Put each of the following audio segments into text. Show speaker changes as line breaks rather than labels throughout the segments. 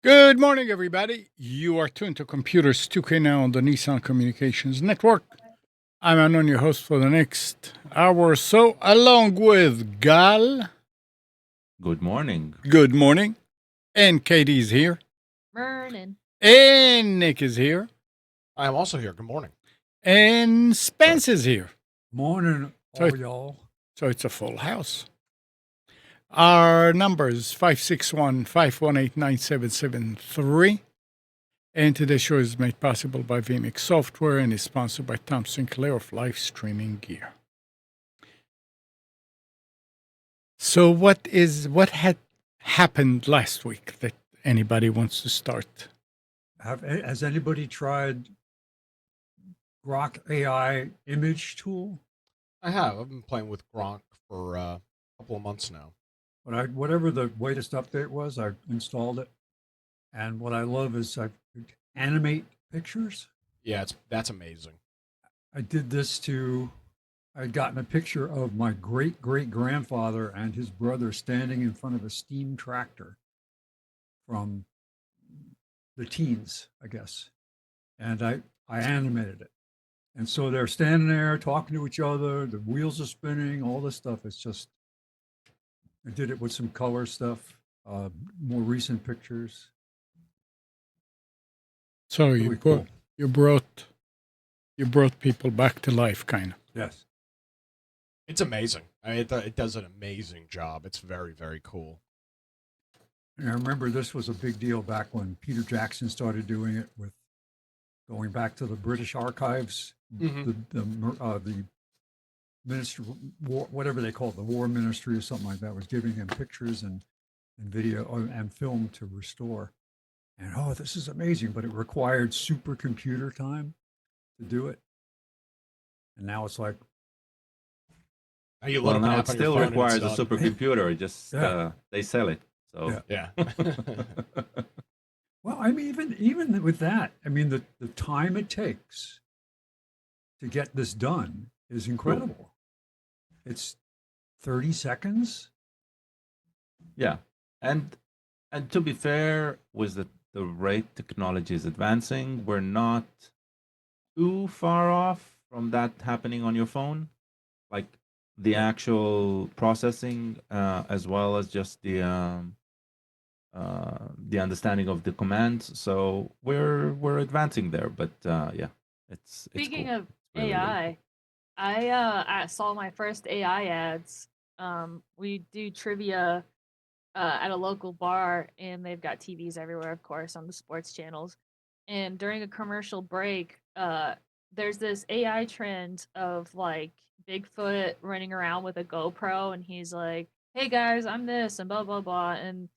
Good morning, everybody. You are tuned to Computers 2K now on the Nissan Communications Network. I'm Anon, your host for the next hour or so, along with Gal.
Good morning.
Good morning. And Katie's here.
Morning.
And Nick is here.
I am also here. Good morning.
And Spence is here.
Morning,
So
all
it-
y'all.
So it's a full house. Our numbers 561 518 9773. And today's show is made possible by VMix Software and is sponsored by Tom Sinclair of Live Streaming Gear. So, what had happened last week that anybody wants to start?
Has anybody tried Grok AI image tool?
I have. I've been playing with Grok for a couple of months now.
Whatever the latest update was, I installed it. And what I love is I could animate pictures.
Yeah, that's amazing.
I did this I'd gotten a picture of my great great grandfather and his brother standing in front of a steam tractor from the teens, I guess. And I animated it. And so they're standing there talking to each other. The wheels are spinning. All this stuff. It's just, I did it with some color stuff, more recent pictures.
So
Really cool.
you brought people back to life, kind of.
Yes.
It's amazing. I mean, it does an amazing job. It's very, very cool.
And I remember this was a big deal back when Peter Jackson started doing it with going back to the British archives, the ministry, whatever they call it, the war ministry or something like that, was giving him pictures and video and film to restore. And this is amazing, but it required supercomputer time to do it. And now it's like,
Now you
Well,
load up an
now
app
it
on your
still
phone and
requires
it's
a
done.
supercomputer. It just
Yeah.
they sell it. So
Yeah.
well, I mean, even with that, I mean, the time it takes to get this done is incredible. It's 30 seconds.
yeah, and to be fair, with the rate technology is advancing, we're not too far off from that happening on your phone. Like the actual processing, as well as just the understanding of the commands. So we're advancing there, but yeah, it's
Speaking
cool.
of
It's really, really
AI,
cool.
I saw my first AI ads. We do trivia at a local bar, and they've got TVs everywhere, of course, on the sports channels. And during a commercial break, there's this AI trend of like Bigfoot running around with a GoPro, and he's like, "Hey guys, I'm this," and blah blah blah, and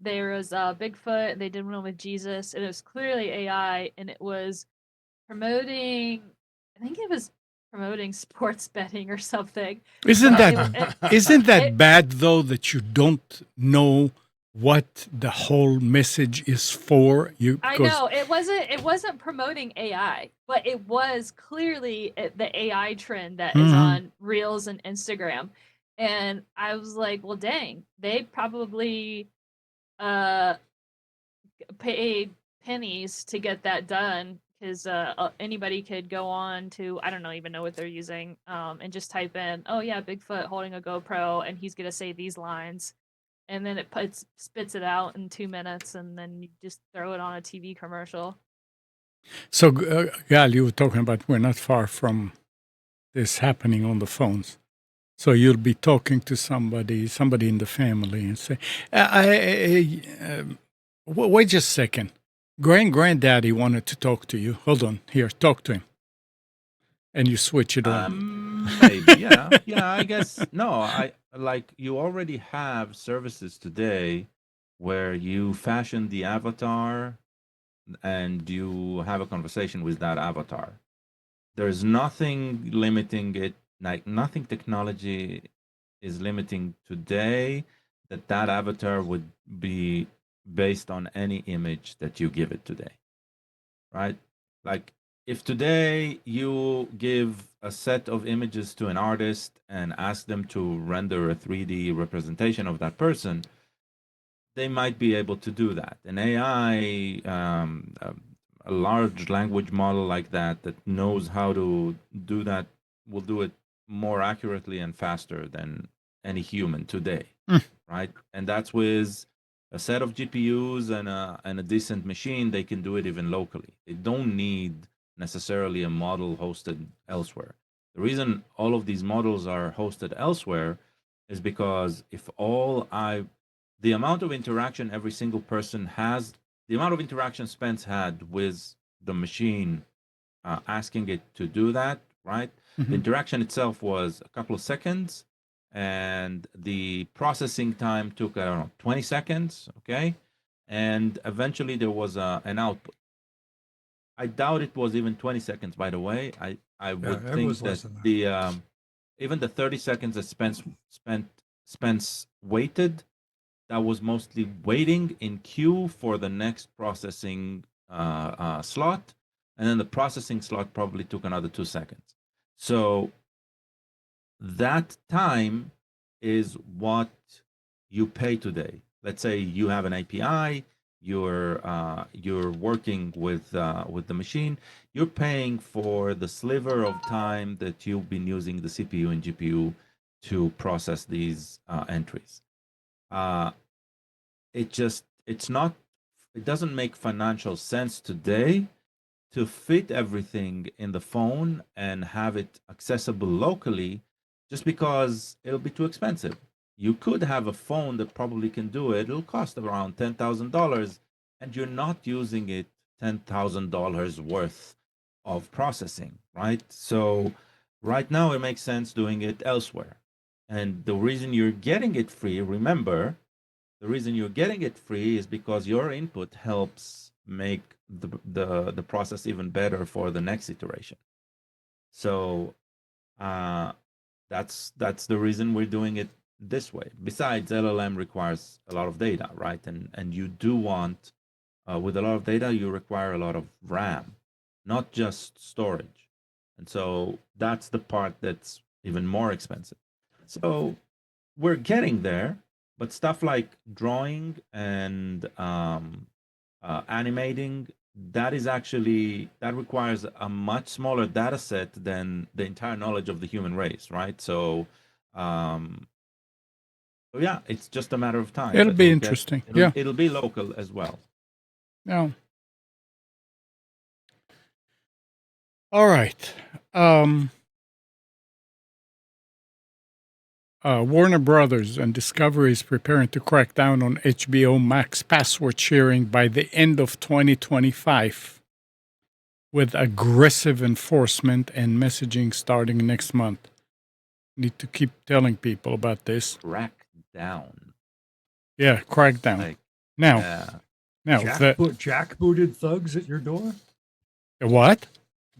there was Bigfoot. They did one with Jesus, and it was clearly AI, and it was promoting. I think it was promoting sports betting or something.
Isn't
But
that bad though that you don't know what the whole message is for?
I know it wasn't promoting AI, but it was clearly the AI trend that is on Reels and Instagram. And I was like, well, dang, they probably uh paid pennies to get that done because anybody could go on to, I don't know, even know what they're using, and just type in, oh yeah, Bigfoot holding a GoPro and he's gonna say these lines, and then it spits it out in 2 minutes, and then you just throw it on a TV commercial.
So, Gal, you were talking about we're not far from this happening on the phones. So you'll be talking to somebody in the family, and say, "Wait just a second. Granddaddy wanted to talk to you. Hold on, here, talk to him." And you switch it on.
Maybe, yeah, yeah. I guess no. I like you already have services today where you fashion the avatar and you have a conversation with that avatar. There's nothing limiting it. Like nothing technology is limiting today that avatar would be based on any image that you give it today, right? Like if today you give a set of images to an artist and ask them to render a 3D representation of that person, they might be able to do that. An AI, a large language model like that knows how to do that, will do it more accurately and faster than any human today, right? And that's with a set of GPUs and a decent machine. They can do it even locally. They don't need necessarily a model hosted elsewhere. The reason all of these models are hosted elsewhere is because if the amount of interaction every single person has, the amount of interaction Spence had with the machine asking it to do that, right? The interaction itself was a couple of seconds, and the processing time took, I don't know, 20 seconds, okay? And eventually there was an output. I doubt it was even 20 seconds, by the way. I would
it
think
was
that
less than that.
the even the 30 seconds that Spence waited, that was mostly waiting in queue for the next processing slot, and then the processing slot probably took another 2 seconds. So that time is what you pay today. Let's say you have an API, you're working with the machine, you're paying for the sliver of time that you've been using the CPU and GPU to process these entries. It doesn't make financial sense today to fit everything in the phone and have it accessible locally, just because it'll be too expensive. You could have a phone that probably can do it. It'll cost around $10,000, and you're not using it $10,000 worth of processing, right? So right now it makes sense doing it elsewhere. And the reason you're getting it free, remember, the reason you're getting it free is because your input helps make the process even better for the next iteration. So that's the reason we're doing it this way. Besides, LLM requires a lot of data, right? And you do want, with a lot of data, you require a lot of RAM, not just storage. And so that's the part that's even more expensive. So we're getting there, but stuff like drawing and animating, that requires a much smaller data set than the entire knowledge of the human race, right? So yeah, it's just a matter of time.
It'll
but
be interesting.
It'll be local as well.
Yeah. All right. Warner Brothers and Discovery is preparing to crack down on HBO Max password sharing by the end of 2025, with aggressive enforcement and messaging starting next month. Need to keep telling people about this.
Crack down.
Yeah, crack down.
Like,
now,
yeah.
now,
Jack-booted thugs at your door?
what?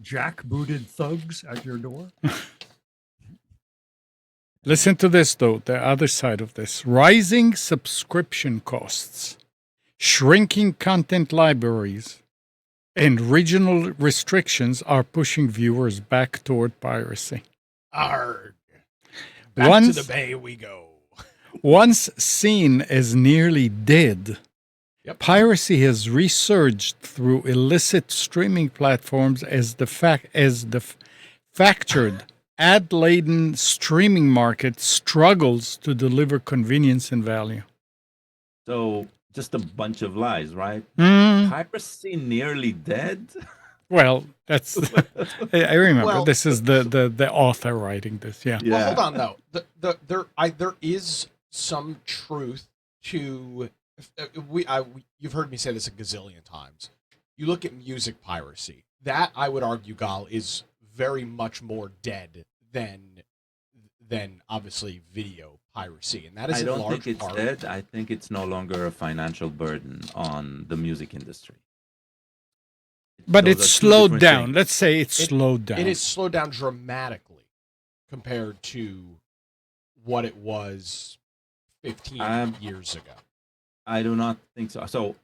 Jack-booted thugs at your door?
Listen to this, though, the other side of this. Rising subscription costs, shrinking content libraries, and regional restrictions are pushing viewers back toward piracy.
Arg. Back to the bay we go.
Once seen as nearly dead, piracy has resurged through illicit streaming platforms as the fractured, ad-laden streaming market struggles to deliver convenience and value.
So just a bunch of lies, right?
Mm.
Piracy nearly dead?
Well, that's. I remember
Well,
this is the author writing this. Yeah.
Well, hold on though. There is some truth to you've heard me say this a gazillion times. You look at music piracy. That, I would argue, Gal, is very much more dead than obviously video piracy, and that is
I don't
in large
think it's
part.
dead. I think it's no longer a financial burden on the music industry.
But
Those
it's
are two
slowed
different
down.
things.
Let's say it's slowed down.
It is slowed down dramatically compared to what it was 15 years ago.
I do not think so. So,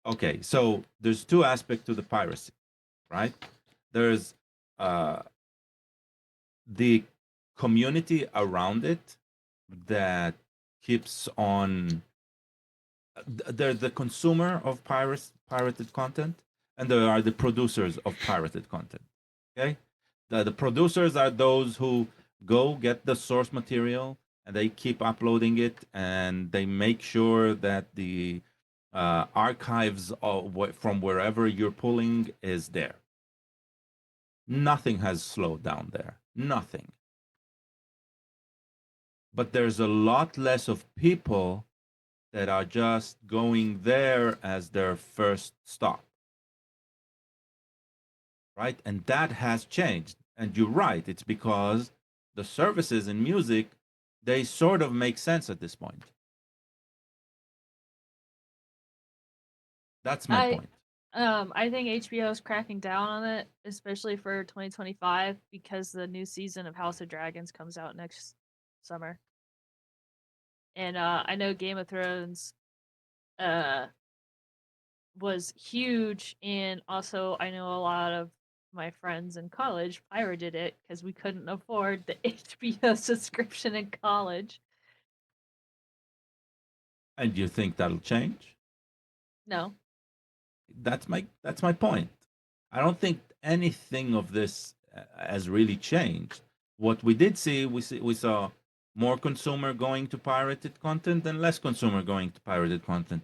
okay, so there's two aspects to the piracy, right? There's the community around it that keeps on They're the consumer of pirated content, and there are the producers of pirated content. Okay, the producers are those who go get the source material and they keep uploading it, and they make sure that the archives from wherever you're pulling is there. Nothing has slowed down there. Nothing. But there's a lot less of people that are just going there as their first stop. Right? And that has changed. And you're right. It's because the services in music, they sort of make sense at this point. That's my point.
I think HBO is cracking down on it, especially for 2025, because the new season of House of Dragons comes out next summer. And I know Game of Thrones was huge, and also I know a lot of my friends in college pirated it because we couldn't afford the HBO subscription in college.
And you think that'll change?
No.
That's my point. I don't think anything of this has really changed. What we did see, we saw more consumer going to pirated content and less consumer going to pirated content.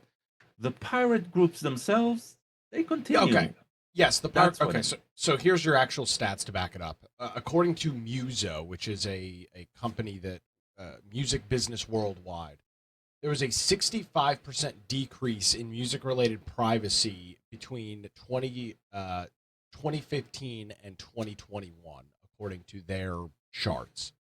The pirate groups themselves, they continue.
Okay. Yes, the
That's
part.
what
Okay, so here's your actual stats to back it up. According to Muso, which is a company that music business worldwide, there was a 65% decrease in music-related privacy between 2015 and 2021, according to their charts.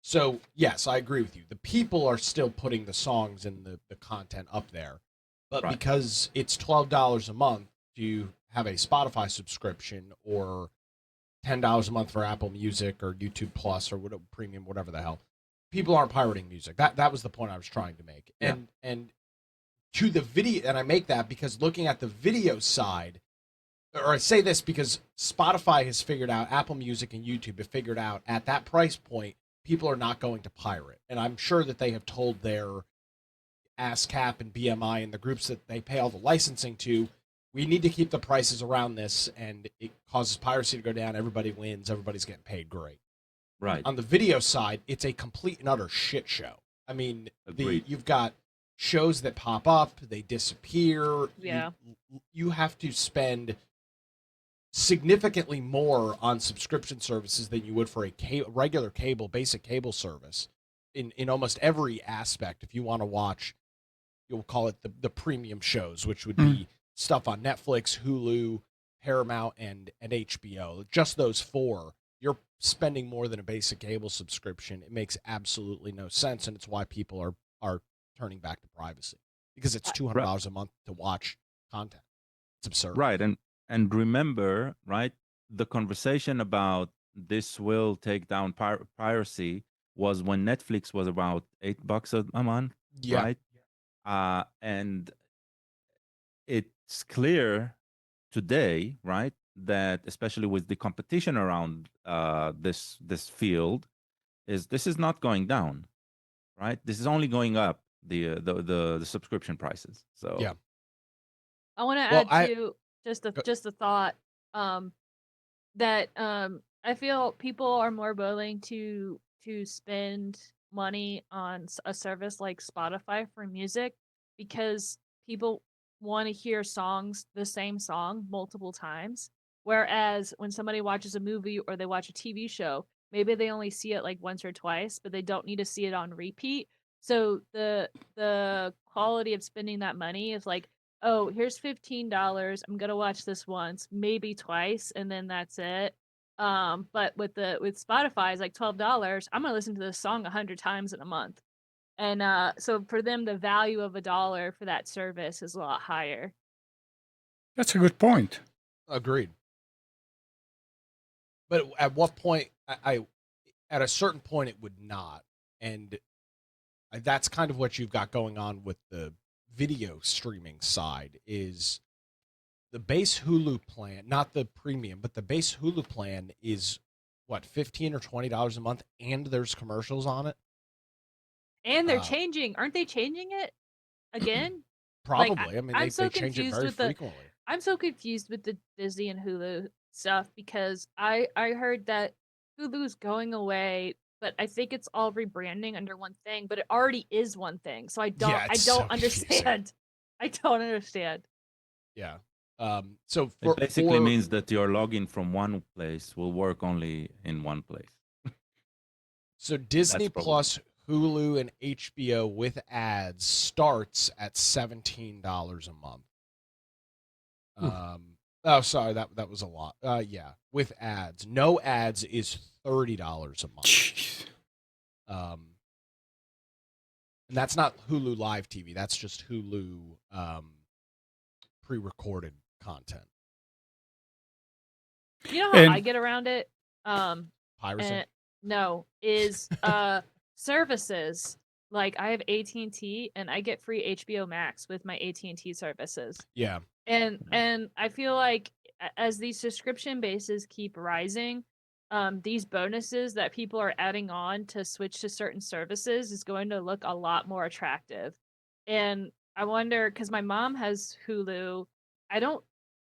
So yes, I agree with you. The people are still putting the songs and the content up there, but
Right.
because it's $12 a month to have a Spotify subscription, or $10 a month for Apple Music or YouTube Plus or whatever, premium, whatever the hell, people aren't pirating music. That was the point I was trying to make.
Yeah.
And to the video, and I make that because looking at the video side, or I say this because Spotify has figured out, Apple Music and YouTube have figured out, at that price point, people are not going to pirate. And I'm sure that they have told their ASCAP and BMI and the groups that they pay all the licensing to, we need to keep the prices around this, and it causes piracy to go down. Everybody wins. Everybody's getting paid great.
Right.
On the video side, it's a complete and utter shit show. I mean,
Agreed.
you've got shows that pop up, they disappear.
Yeah.
You have to spend significantly more on subscription services than you would for a regular cable, basic cable service in almost every aspect. If you want to watch, you'll call it the premium shows, which would be stuff on Netflix, Hulu, Paramount, and HBO. Just those four, you're spending more than a basic cable subscription. It makes absolutely no sense, and it's why people are turning back to privacy, because it's $200 a month to watch content. It's absurd.
Right. And remember, right, the conversation about this will take down piracy was when Netflix was about $8 a month,
Yeah.
right? And it's clear today, right, that especially with the competition around this field, this is not going down, right? This is only going up, the subscription prices. So
Yeah.
I want to
Well,
add to just a thought that I feel people are more willing to spend money on a service like Spotify for music because people want to hear the same song multiple times. Whereas when somebody watches a movie or they watch a TV show, maybe they only see it like once or twice, but they don't need to see it on repeat. So the quality of spending that money is like, oh, here's $15. I'm gonna watch this once, maybe twice, and then that's it. But with Spotify, it's like $12. I'm gonna listen to this song 100 times in a month, and so for them, the value of $1 for that service is a lot higher.
That's a good point.
Agreed. But at what point, I at a certain point, it would not, and that's kind of what you've got going on with the video streaming side. Is the base Hulu plan, not the premium, but the base Hulu plan is what, $15 or $20 a month, and there's commercials on it.
And they're changing, aren't they changing it again?
Probably. I mean,
I'm
they
so
change it
confused
very
with
frequently.
I'm so confused with the Disney and Hulu stuff because I heard that Hulu's going away, but I think it's all rebranding under one thing, but it already is one thing. So
Yeah,
I
it's
don't
so confusing.
understand. I don't understand.
Yeah. So
It basically
for
means that your login from one place will work only in one place.
so Disney
That's probably
Plus, Hulu, and HBO with ads starts at $17 a month.
Oof.
Oh, sorry, that was a lot. Yeah, with ads. No ads is $30 a month.
Jeez.
And that's not Hulu Live TV. That's just Hulu pre-recorded content.
You know how I
And
get around it?
Piracy.
And no, is services. Like I have AT&T and I get free HBO Max with my AT&T services.
Yeah.
And I feel like as these subscription bases keep rising, these bonuses that people are adding on to switch to certain services is going to look a lot more attractive. And I wonder because my mom has Hulu, I don't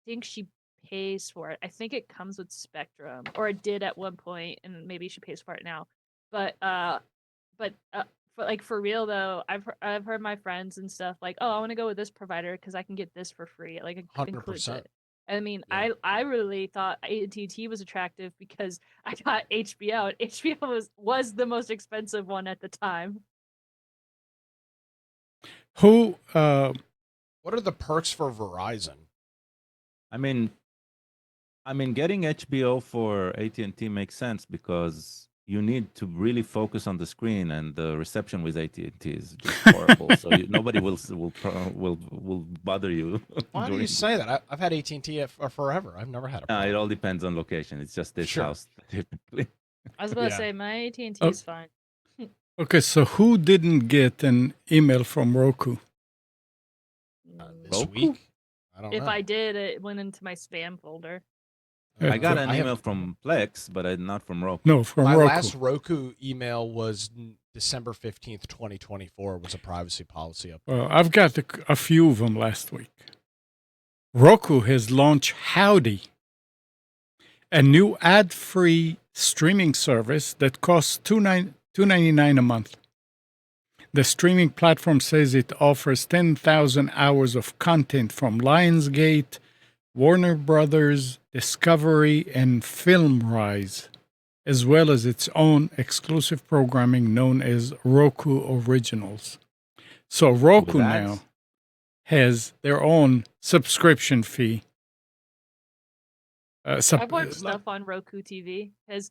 think she pays for it. I think it comes with Spectrum, or it did at one point, and maybe she pays for it now. But for real though, I've heard my friends and stuff like, oh, I want to go with this provider because I can get this for free. Like it includes
100%.
it. I mean,
Yeah.
I really thought AT&T was attractive because I got HBO, and HBO was the most expensive one at the time.
who
What are the perks for Verizon?
I mean, getting HBO for AT&T makes sense because you need to really focus on the screen, and the reception with AT&T is just horrible. So nobody will bother you.
Why do you say that? I've had AT&T for forever. I've never had a
It
problem.
all depends on location. It's just this
Sure.
house typically.
I was about to
Yeah.
say my AT&T
Oh.
is fine.
okay, so who didn't get an email from Roku?
This
Roku?
week? I don't
If
know.
I did, it went into my spam folder.
I got an
I have-
email from Plex, but not from Roku.
No, from
My
Roku.
last Roku email was December 15th, 2024, was a privacy policy update.
Well, I've got a few of them last week. Roku has launched Howdy, a new ad-free streaming service that costs $2.99 a month. The streaming platform says it offers 10,000 hours of content from Lionsgate, Warner Brothers, Discovery, and FilmRise, as well as its own exclusive programming known as Roku Originals. So Roku
With
now
ads?
has their own subscription fee.
I've watched stuff on Roku TV because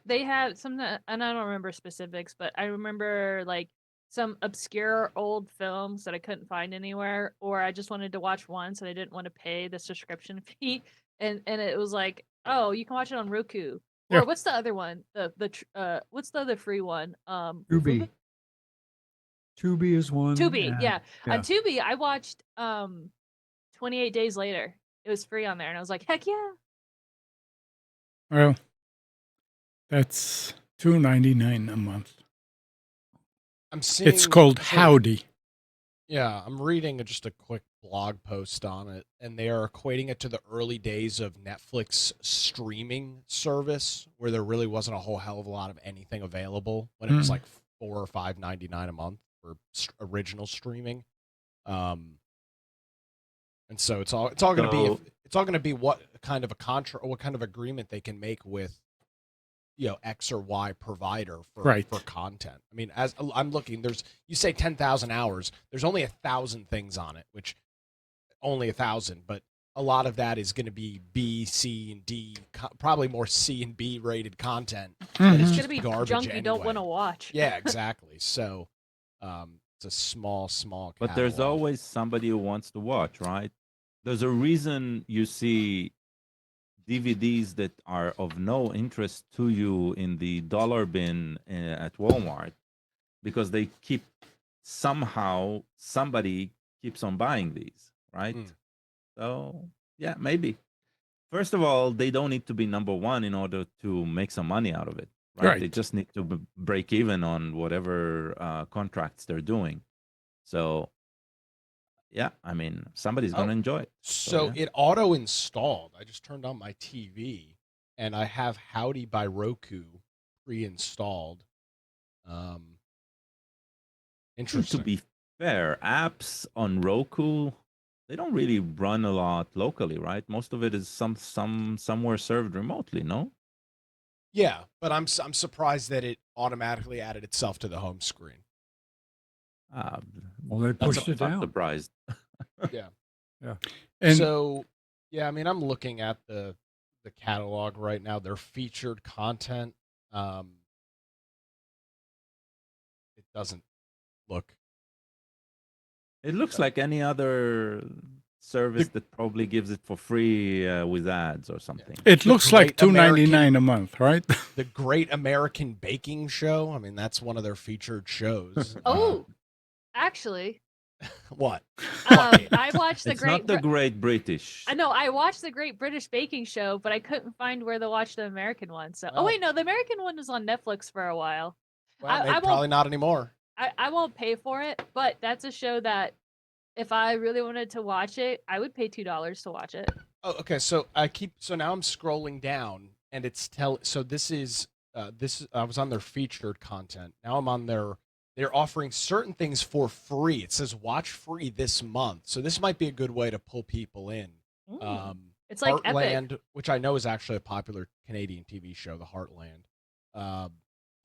they had some, and I don't remember specifics, but I remember like some obscure old films that I couldn't find anywhere, or I just wanted to watch once and I didn't want to pay the subscription fee, and it was like, oh, you can watch it on Roku.
Yeah.
Or what's the other one? What's the other free one?
Tubi. Tubi is one.
Tubi,
and-
yeah. On Tubi, I watched 28 Days Later. It was free on there, and I was like, heck yeah.
Well, that's $2.99 a month.
I'm seeing.
It's called
so-
Howdy.
Yeah, I'm reading just a quick blog post on it, and they are equating it to the early days of Netflix streaming service, where there really wasn't a whole hell of a lot of anything available when it was like $4 or $5.99 a month for original streaming. And so it's all going to be what kind of a contract, what kind of agreement they can make with X or Y provider for content. I mean, as I'm looking, you say 10,000 hours, there's only 1,000 things on it, which only 1,000, but a lot of that is going to be B, C, and D, probably more C and B rated content.
Mhm.
It's
just
gonna be
garbage
junk you don't
anyway.
want to watch.
Yeah, exactly. So, it's a small catalog.
But there's always somebody who wants to watch, right? There's a reason you see DVDs that are of no interest to you in the dollar bin at Walmart, because they keep somebody keeps on buying these, right? So yeah, maybe. First of all, they don't need to be number one in order to make some money out of it, right? They just need to break even on whatever contracts they're doing. So yeah, I mean, somebody's
Oh.
gonna enjoy it.
So
yeah.
it auto installed. I just turned on my TV and I have Howdy by Roku pre-installed.
To
Interesting.
be fair, apps on Roku, they don't really run a lot locally, right? Most of it is somewhere served remotely. No.
Yeah, but I'm surprised that it automatically added itself to the home screen.
Uh,
Well, they
that's
pushed it
I'm
down.
surprised.
Yeah.
Yeah.
And
So, yeah, I mean, I'm looking at the catalog right now. Their featured content. It doesn't look.
It looks like any other service that probably gives it for free with ads or something.
it
The
looks like
Great
$2.99 a month, right?
The Great American Baking Show. I mean, that's one of their featured shows.
Oh, actually,
What?
I watched the
It's
Great.
not the Great British.
I know I watched the Great British Baking Show, but I couldn't find where to watch the American one. So,
Well-
oh wait, no, the American one was on Netflix for a while.
Well, maybe,
I won't-
probably not anymore.
I won't pay for it, but that's a show that if I really wanted to watch it, I would pay $2 to watch it.
Oh, okay. So now I'm scrolling down, and it's So this is I was on their featured content. Now I'm on They're offering certain things for free. It says watch free this month. So this might be a good way to pull people in.
It's like
Heartland,
Epic.
which I know is actually a popular Canadian TV show, The Heartland.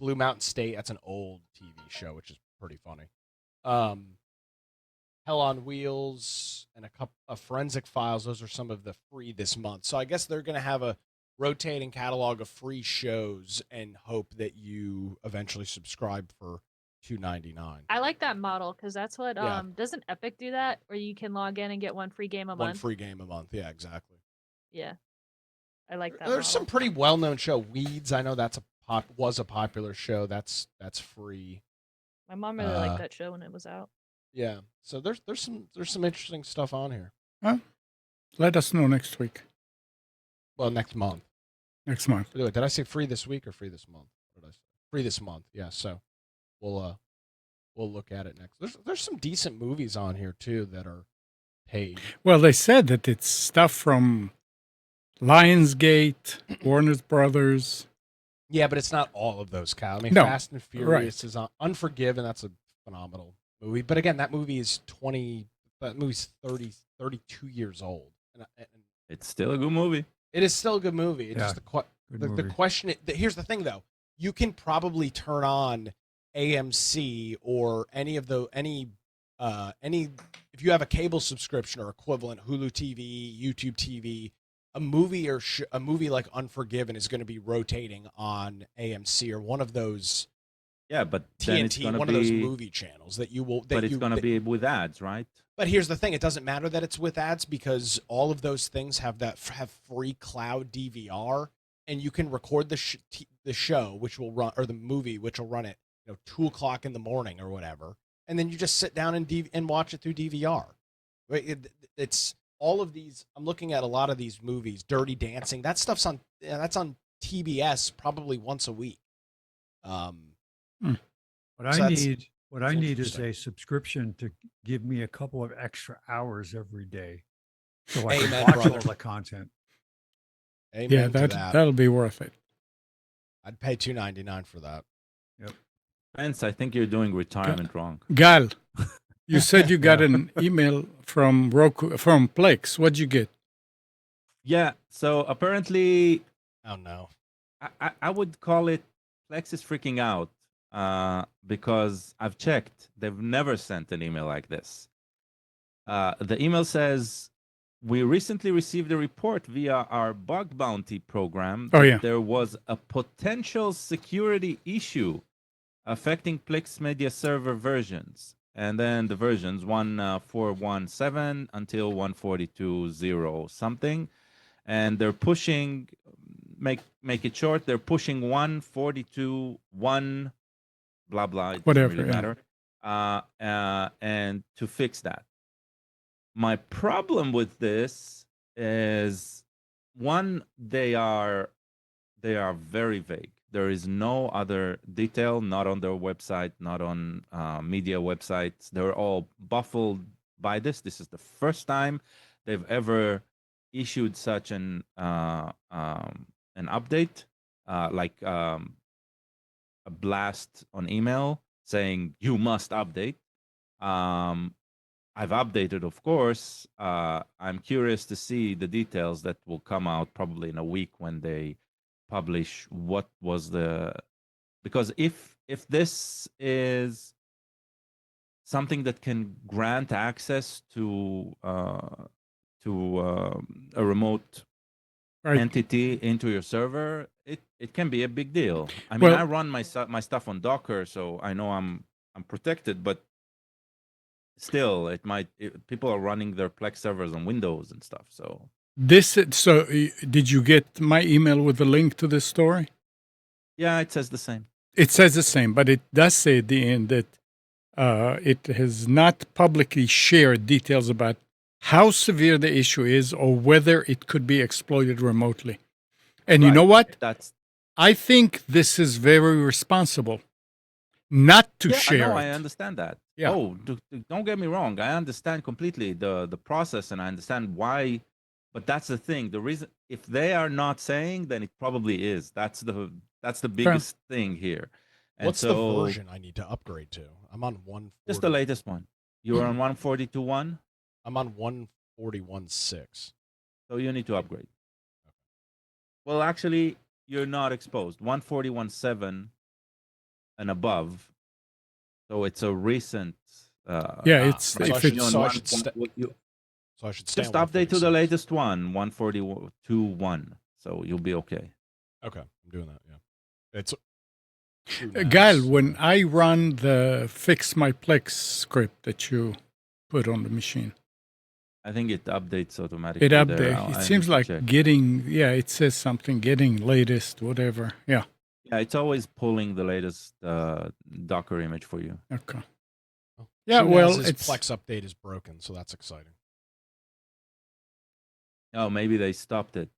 Blue Mountain State, that's an old TV show, which is pretty funny. Hell on Wheels and a couple of Forensic Files. Those are some of the free this month. So I guess they're going to have a rotating catalog of free shows and hope that you eventually subscribe for $2.99.
I like that model because that's what
Yeah.
doesn't Epic do that where you can log in and get one free game a
One
month?
free game a month. Yeah, exactly.
Yeah, I like that.
There's
model.
some pretty well-known show. Weeds, I know that's was a popular show. That's free.
My mom really liked that show when it was out.
Yeah. So there's some interesting stuff on here.
Let us know next week,
Well, next month.
next month.
Did I say free this week or free this month? What did I say? Free this month. Yeah. So we'll look at it next. There's some decent movies on here too that are paid.
Well, they said that it's stuff from Lionsgate, Warner Brothers.
Yeah, but it's not all of those, Kyle. I mean,
No,
Fast and Furious is on. Unforgiven, that's a phenomenal movie. But again, that movie is 32 years old. And
It's still a good movie.
it is still a good movie. It's
Yeah,
just
Good
the
movie.
question. Here's the thing, though. You can probably turn on AMC or any if you have a cable subscription or equivalent, Hulu TV, YouTube TV, a movie like Unforgiven is going to be rotating on AMC or one of those
Yeah, but then it's
TNT,
gonna
one
be,
of those movie channels that you will.
but it's gonna be with ads, right?
But here's the thing: it doesn't matter that it's with ads because all of those things have free cloud DVR, and you can record the show, which will run, or the movie, which will run at 2:00 in the morning or whatever, and then you just sit down and watch it through DVR. Right? It's all of these. I'm looking at a lot of these movies. Dirty Dancing, that stuff's on. That's on TBS probably once a week.
What
So
I
that's-
need, what I
that's
need is
interesting.
a subscription to give me a couple of extra hours every day, so I
Amen,
can watch
brother.
all the content.
Amen
Yeah,
to that.
that'll be worth it.
I'd pay $2.99 for that.
Spence, I think you're doing retirement wrong.
Gal, you said you got an email from Roku, from Plex. What'd you get?
Yeah, so apparently
Oh no.
I would call it Plex is freaking out because I've checked. They've never sent an email like this. The email says, we recently received a report via our bug bounty program
Oh,
that
yeah.
there was a potential security issue affecting Plex Media server versions. And then the versions 1.4.1.7 until 1.42.0 something. And they're pushing, make it short, they're pushing 1.42.1 blah blah, it
Whatever,
doesn't really
yeah.
matter. And to fix that. My problem with this is, one, they are very vague. There is no other detail, not on their website, not on media websites. They're all buy this. This is the first time they've ever issued such an update, like a blast on email saying you must update. I've updated, of course. I'm curious to see the details that will come out probably in a week when they publish what was the, because if this is something that can grant access to a remote
Right.
entity into your server, it can be a big deal. I mean,
Well-
I run my stuff on Docker, so I know I'm protected, but still, people are running their Plex servers on Windows and stuff. So
Did you get my email with the link to this story?
yeah, it says the same.
It says the same, but it does say at the end that it has not publicly shared details about how severe the issue is or whether it could be exploited remotely. And you know
Right.
what?
That's
I think this is very responsible not to
yeah,
share
I
it.
understand that.
Yeah.
Oh, don't get me wrong. I understand completely the process, and I understand why. But that's the thing. The reason, if they are not saying, then it probably is. That's the biggest thing here. And
What's the
so,
version I need to upgrade to? I'm on 140.
just the latest one. You're on 142.1,
I'm on 141.6.
so you need to upgrade. Well, actually, you're not exposed. 141.7 and above. So it's a recent.
Yeah, it's
So I
if
should,
it's
so I should, so I should stay
just
on
update to the
146.
latest one, 142.1. So you'll be okay.
Okay, I'm doing that. Yeah, it's true
Gal,
NAS.
when I run the fix my Plex script that you put on the machine,
I think it updates automatically.
it
there.
updates.
I
It
need
seems
to
like
check.
it says something, getting latest, whatever. Yeah.
Yeah, it's always pulling the latest Docker image for you.
Okay. Yeah,
True
well,
NAS's
it's
Plex update is broken, so that's exciting.
Oh, maybe they stopped it.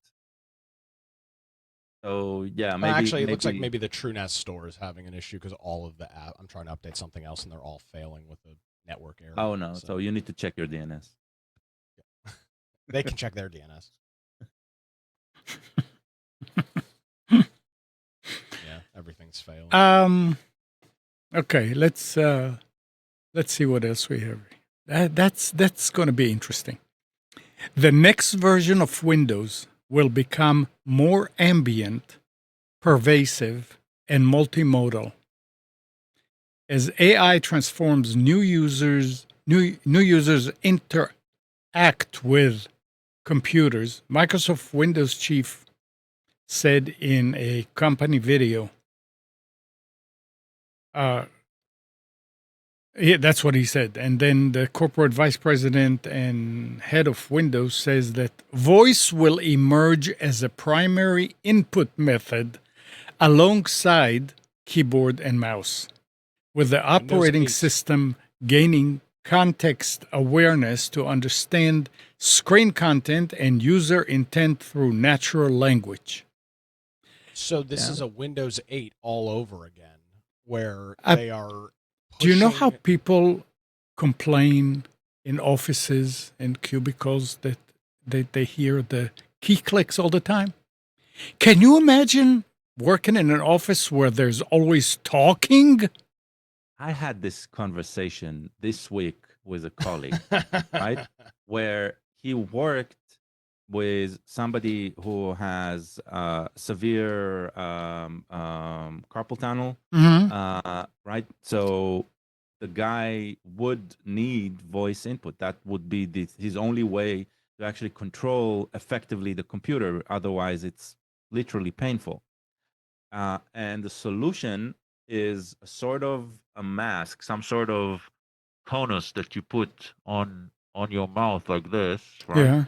So yeah, maybe
Actually, it looks like maybe the TrueNAS store is having an issue because all of the app. I'm trying to update something else, and they're all failing with a network error.
Oh no! So you need to check your DNS.
They can check their DNS. Yeah, everything's failing.
Okay, let's see what else we have. That's going to be interesting. The next version of Windows will become more ambient, pervasive, and multimodal. As AI transforms new users interact with computers, Microsoft Windows chief said in a company video. Yeah, that's what he said. And then the corporate vice president and head of Windows says that voice will emerge as a primary input method alongside keyboard and mouse, with the operating
8.
system gaining context awareness to understand screen content and user intent through natural language.
So this
Yeah.
is a Windows 8 all over again, where
I-
they are.
Do you know how
pushing-
people complain in offices and cubicles that they hear the key clicks all the time? Can you imagine working in an office where there's always talking?
I had this conversation this week with a colleague, right? Where he worked with somebody who has severe carpal tunnel,
Mm-hmm.
right? So the guy would need voice input. That would be his only way to actually control effectively the computer. Otherwise, it's literally painful. And the solution is a sort of a mask, some sort of conus that you put on your mouth like this, right?
Yeah.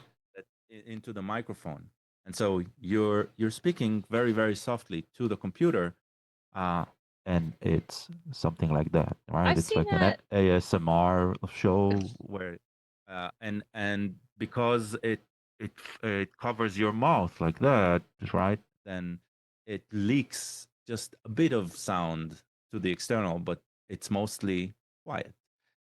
Into the microphone, and so you're speaking very, very softly to the computer, and it's something like that, right?
I've
It's
seen
like an
that.
ASMR show where, and because it covers your mouth like that, right? Then it leaks just a bit of sound to the external, but it's mostly quiet.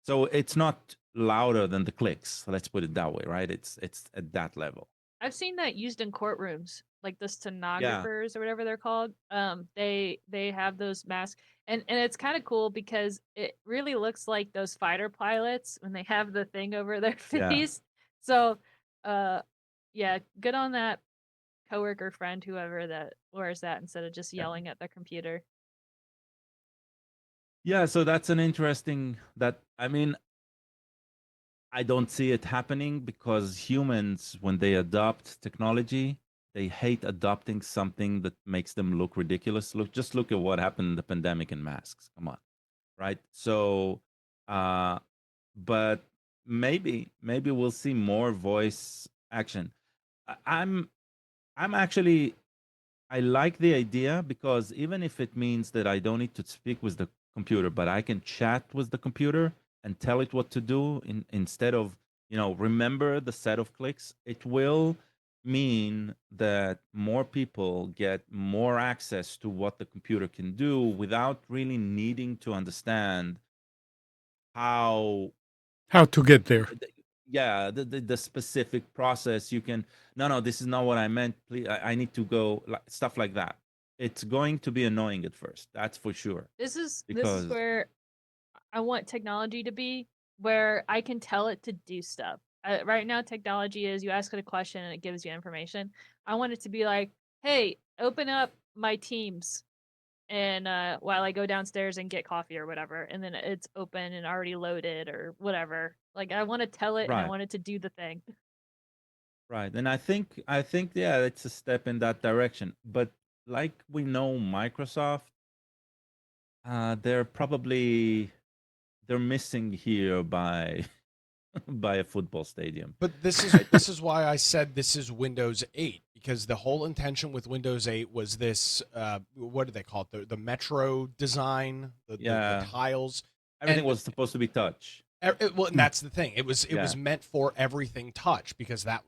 So it's not louder than the clicks. Let's put it that way, right? It's at that level.
I've seen that used in courtrooms, like the
Yeah.
stenographers or whatever they're called. They have those masks, and it's kind of cool because it really looks like those fighter pilots when they have the thing over their
Yeah.
face. So, uh, yeah, good on that coworker friend, whoever that wears that instead of just
Yeah.
yelling at the computer.
Yeah, so that's an interesting I mean, I don't see it happening because humans, when they adopt technology, they hate adopting something that makes them look ridiculous. Just look at what happened in the pandemic and masks. Come on, right? So, uh, but maybe we'll see more voice action. I- I'm I'm actually I like the idea because even if it means that I don't need to speak with the computer, but I can chat with the computer and tell it what to do instead of, remember the set of clicks, it will mean that more people get more access to what the computer can do without really needing to understand how
How to get there?
yeah, the specific process. You can, no, this is not what I meant, please, I need to go, like, stuff like that. It's going to be annoying at first, that's for sure,
This is
because
where I want technology to be, where I can tell it to do stuff. Right now, technology is you ask it a question and it gives you information. I want it to be like, hey, open up my Teams, and while I go downstairs and get coffee or whatever, and then it's open and already loaded or whatever. Like I want to tell it and I
right,
want it to do the thing.
right, and I think yeah, it's a step in that direction, but like we know Microsoft, they're missing here by by a football stadium,
But this is
right?
this is why I said this is Windows 8, because the whole intention with Windows 8 was this what do they call it, the Metro design, the
Yeah,
tiles,
everything
and
was supposed to be touch.
well, and
Hmm.
that's the thing. It was
Yeah,
meant for everything touch, because that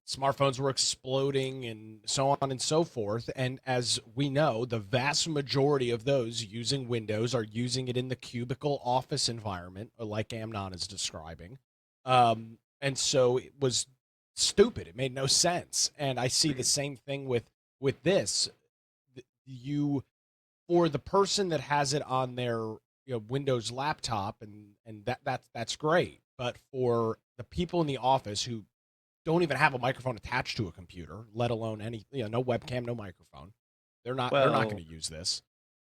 smartphones were exploding and so on and so forth. And as we know, the vast majority of those using Windows are using it in the cubicle office environment, like Amnon is describing. And so it was stupid. It made no sense. And I see the same thing with this. You For the person that has it on their Windows laptop, and that's great. But for the people in the office who don't even have a microphone attached to a computer, let alone any no webcam, no microphone, they're not going
well,
to use this.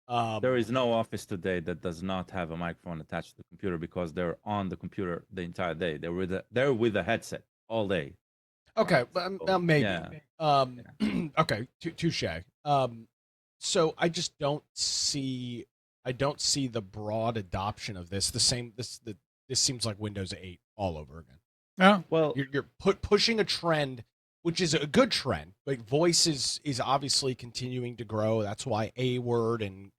there
Um,
is no office today that does not have a microphone attached to the computer because they're on the computer the entire day. They're with a headset all day,
okay,
right?
but
So,
maybe.
yeah,
Um,
yeah.
okay, touche. So I don't see the broad adoption of this. The same this seems like Windows 8 all over again.
Yeah.
Well,
You're pushing a trend, which is a good trend. Like voice is obviously continuing to grow. That's why A word and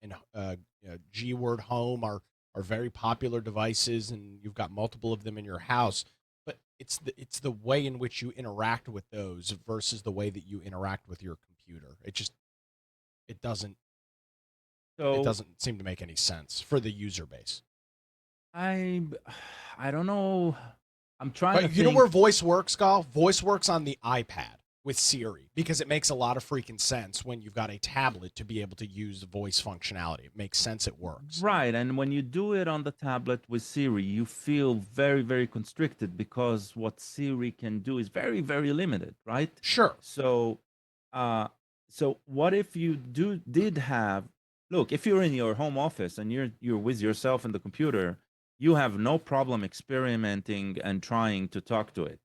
G word home are very popular devices, and you've got multiple of them in your house. But it's the way in which you interact with those versus the way that you interact with your computer. It doesn't it
so
doesn't seem to make any sense for the user base.
I I don't know. I'm trying to
But you know where
think.
voice works, Gal? Voice works on the iPad with Siri, because it makes a lot of freaking sense when you've got a tablet to be able to use the voice functionality. It makes sense. It works.
Right, and when you do it on the tablet with Siri, you feel very, very constricted because what Siri can do is very, very limited, right?
Sure.
So, uh, so what if you did have? Look, if you're in your home office and you're with yourself and the computer, you have no problem experimenting and trying to talk to it,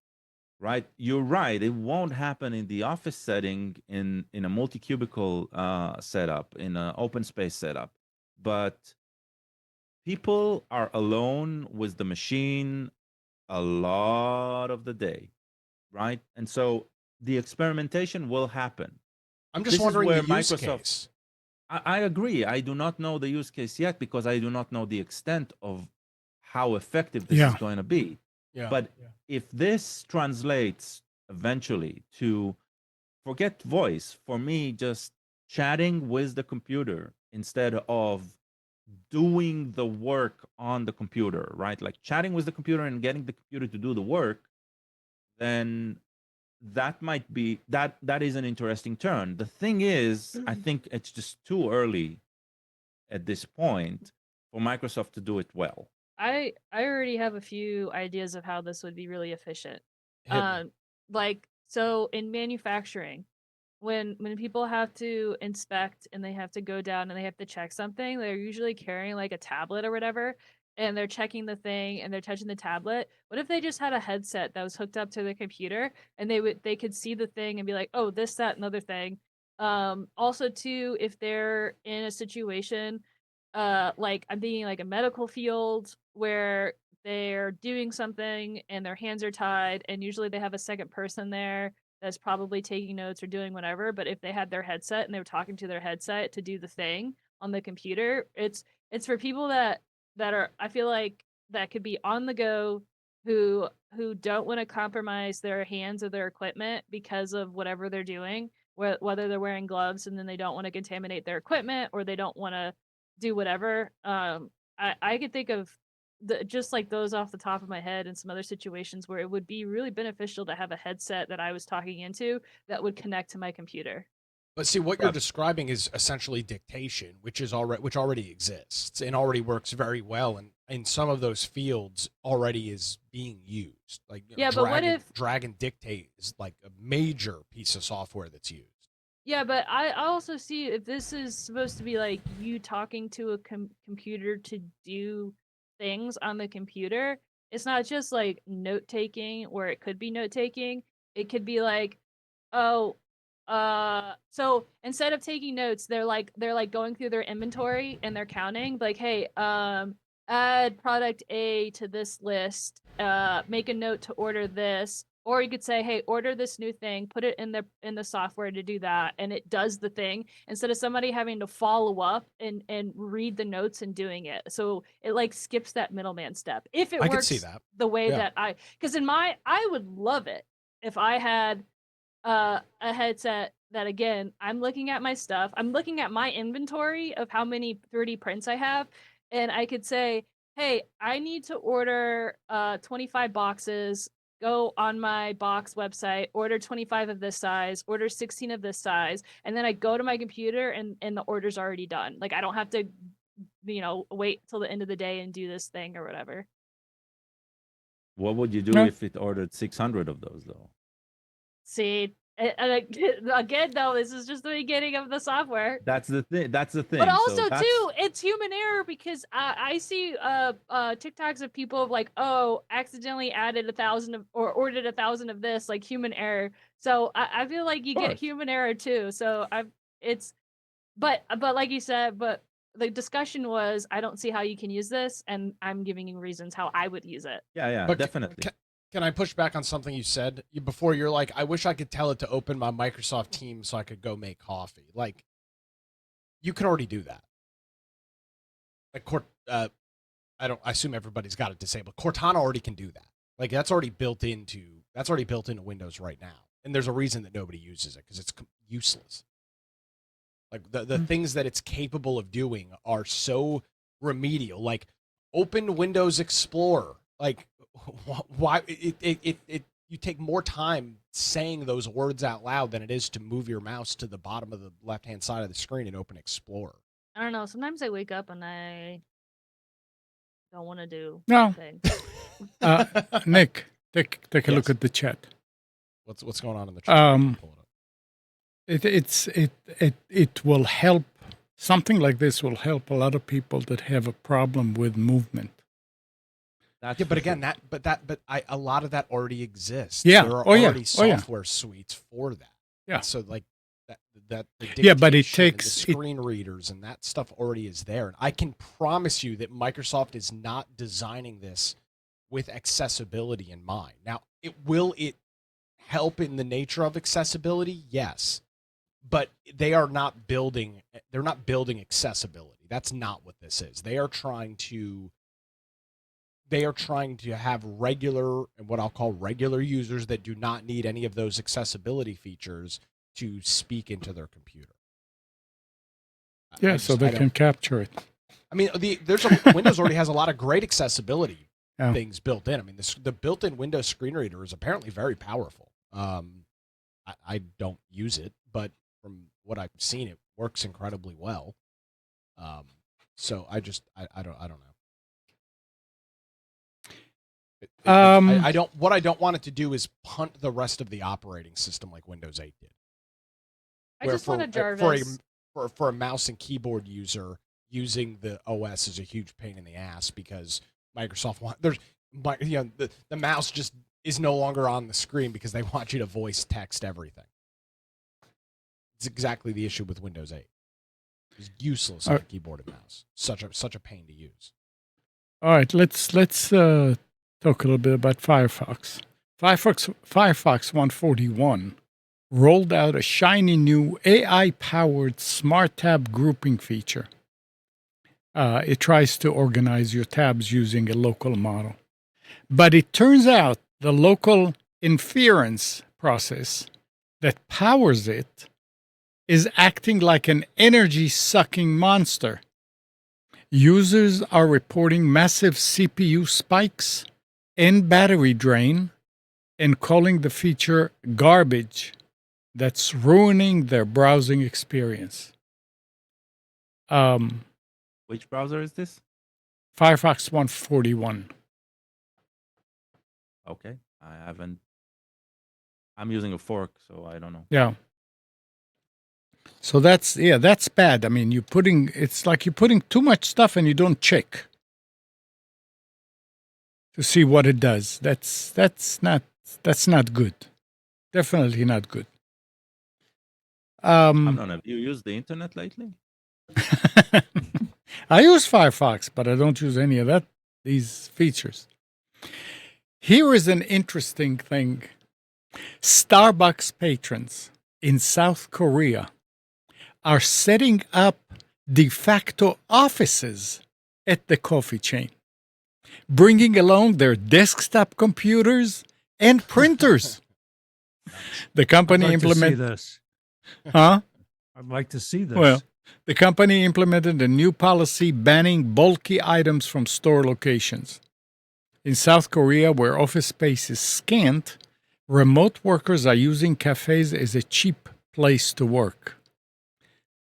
right? You're right. It won't happen in the office setting, in a multi-cubicle setup, in an open space setup, but people are alone with the machine a lot of the day, right? And so the experimentation will happen.
I'm just
This is
wondering the
where
use
Microsoft,
case.
I agree. I do not know the use case yet because I do not know the extent of how effective this is
Yeah.
going to be.
Yeah.
But if this translates eventually to, forget voice, for me, just chatting with the computer instead of doing the work on the computer, right? Like chatting with the computer and getting the computer to do the work, then that might be that is an interesting turn. The thing is, I think it's just too early at this point for Microsoft to do it well.
I already have a few ideas of how this would be really efficient.
Hit me.
Like so in manufacturing, when people have to inspect and they have to go down and they have to check something, they're usually carrying like a tablet or whatever, and they're checking the thing and they're touching the tablet. What if they just had a headset that was hooked up to their computer and they could see the thing and be like, oh, this, that, and other thing. Also too, if they're in a situation like I'm thinking like a medical field where they're doing something and their hands are tied and usually they have a second person there that's probably taking notes or doing whatever, but if they had their headset and they were talking to their headset to do the thing on the computer, it's for people that are, I feel like, that could be on the go, who don't want to compromise their hands or their equipment because of whatever they're doing, whether they're wearing gloves and then they don't want to contaminate their equipment or they don't want to do whatever. I could think of just like those off the top of my head and some other situations where it would be really beneficial to have a headset that I was talking into that would connect to my computer.
But see, what you're describing is essentially dictation, which already exists and already works very well, and in some of those fields already is being used. Like
Yeah, but what if
Drag and Dictate is like a major piece of software that's used.
Yeah, but I also see if this is supposed to be like you talking to a computer to do things on the computer, it's not just like note taking where it could be note taking. It could be like, oh, so instead of taking notes, they're like going through their inventory and they're counting, like, hey, add product A to this list, make a note to order this. Or you could say, hey, order this new thing, put it in the software to do that, and it does the thing instead of somebody having to follow up and read the notes and doing it. So it like skips that middleman step. If it
I
works
could see that.
the way
Yeah.
that because I would love it if I had a headset that, again, I'm looking at my stuff, I'm looking at my inventory of how many 3D prints I have, and I could say, hey, I need to order 25 boxes. Go on my box website, order 25 of this size, order 16 of this size, and then I go to my computer and the order's already done. Like I don't have to, wait till the end of the day and do this thing or whatever.
What would you do
No.
if it ordered 600 of those, though?
See, again, though, this is just the beginning of the software.
That's the thing. That's the thing.
But
So
also
that's-
too, it's human error because I see TikToks of people like, oh, accidentally added 1,000 or ordered 1,000 of this, like human error. So I feel like you get
course.
human error too. So but like you said, but the discussion was, I don't see how you can use this, and I'm giving you reasons how I would use it.
Yeah,
But
definitely.
Can I push back on something you said before? You're like, I wish I could tell it to open my Microsoft Teams so I could go make coffee. Like, you can already do that. Like, I assume everybody's got it disabled. Cortana already can do that. Like, that's already built into Windows right now. And there's a reason that nobody uses it because it's useless. Like the things that it's capable of doing are so remedial. Like, open Windows Explorer. Like, why you take more time saying those words out loud than it is to move your mouse to the bottom of the left-hand side of the screen and open Explorer.
I don't know. Sometimes I wake up and I don't want to do
No.
things.
Nick, take a
Yes.
look at the chat.
What's going on in the chat? Pull it up.
It will help. Something like this will help a lot of people that have a problem with movement.
That's
Yeah, but
for
again,
sure.
a lot of that already exists.
Yeah.
There are
Oh, yeah.
already
Oh, yeah.
software suites for that.
Yeah.
So like that the
Yeah, but it
dictation and
takes-
the screen readers and that stuff already is there. And I can promise you that Microsoft is not designing this with accessibility in mind. Now, will it help in the nature of accessibility? Yes. But they're not building accessibility. That's not what this is. They are trying to have regular, and what I'll call regular users that do not need any of those accessibility features to speak into their computer.
Yeah, so they can capture it.
I mean, Windows already has a lot of great accessibility
Yeah.
things built in. I mean, the built-in Windows screen reader is apparently very powerful. I don't use it, but from what I've seen, it works incredibly well. So I don't know. I don't. What I don't want it to do is punt the rest of the operating system like Windows 8 did.
I just want a Jarvis.
For a mouse and keyboard user, using the OS is a huge pain in the ass because Microsoft the mouse just is no longer on the screen because they want you to voice text everything. It's exactly the issue with Windows 8. It's useless on a keyboard and mouse. Such a pain to use.
All right, let's talk a little bit about Firefox. Firefox 141 rolled out a shiny new AI-powered Smart Tab grouping feature. It tries to organize your tabs using a local model. But it turns out the local inference process that powers it is acting like an energy-sucking monster. Users are reporting massive CPU spikes and battery drain and calling the feature garbage that's ruining their browsing experience.
Which browser is this?
Firefox 141.
Okay, I haven't. I'm using a fork, so I don't know.
Yeah. So that's bad. I mean, it's like you're putting too much stuff and you don't check to see what it does. That's not good. Definitely not good.
I don't know. Have you used the internet lately?
I use Firefox, but I don't use any of these features. Here is an interesting thing. Starbucks patrons in South Korea are setting up de facto offices at the coffee chain, bringing along their desktop computers and printers. The company
I'd like to see
implemented
this.
Huh?
I'd like to see this.
Well, the company implemented a new policy banning bulky items from store locations. In South Korea, where office space is scant, remote workers are using cafes as a cheap place to work.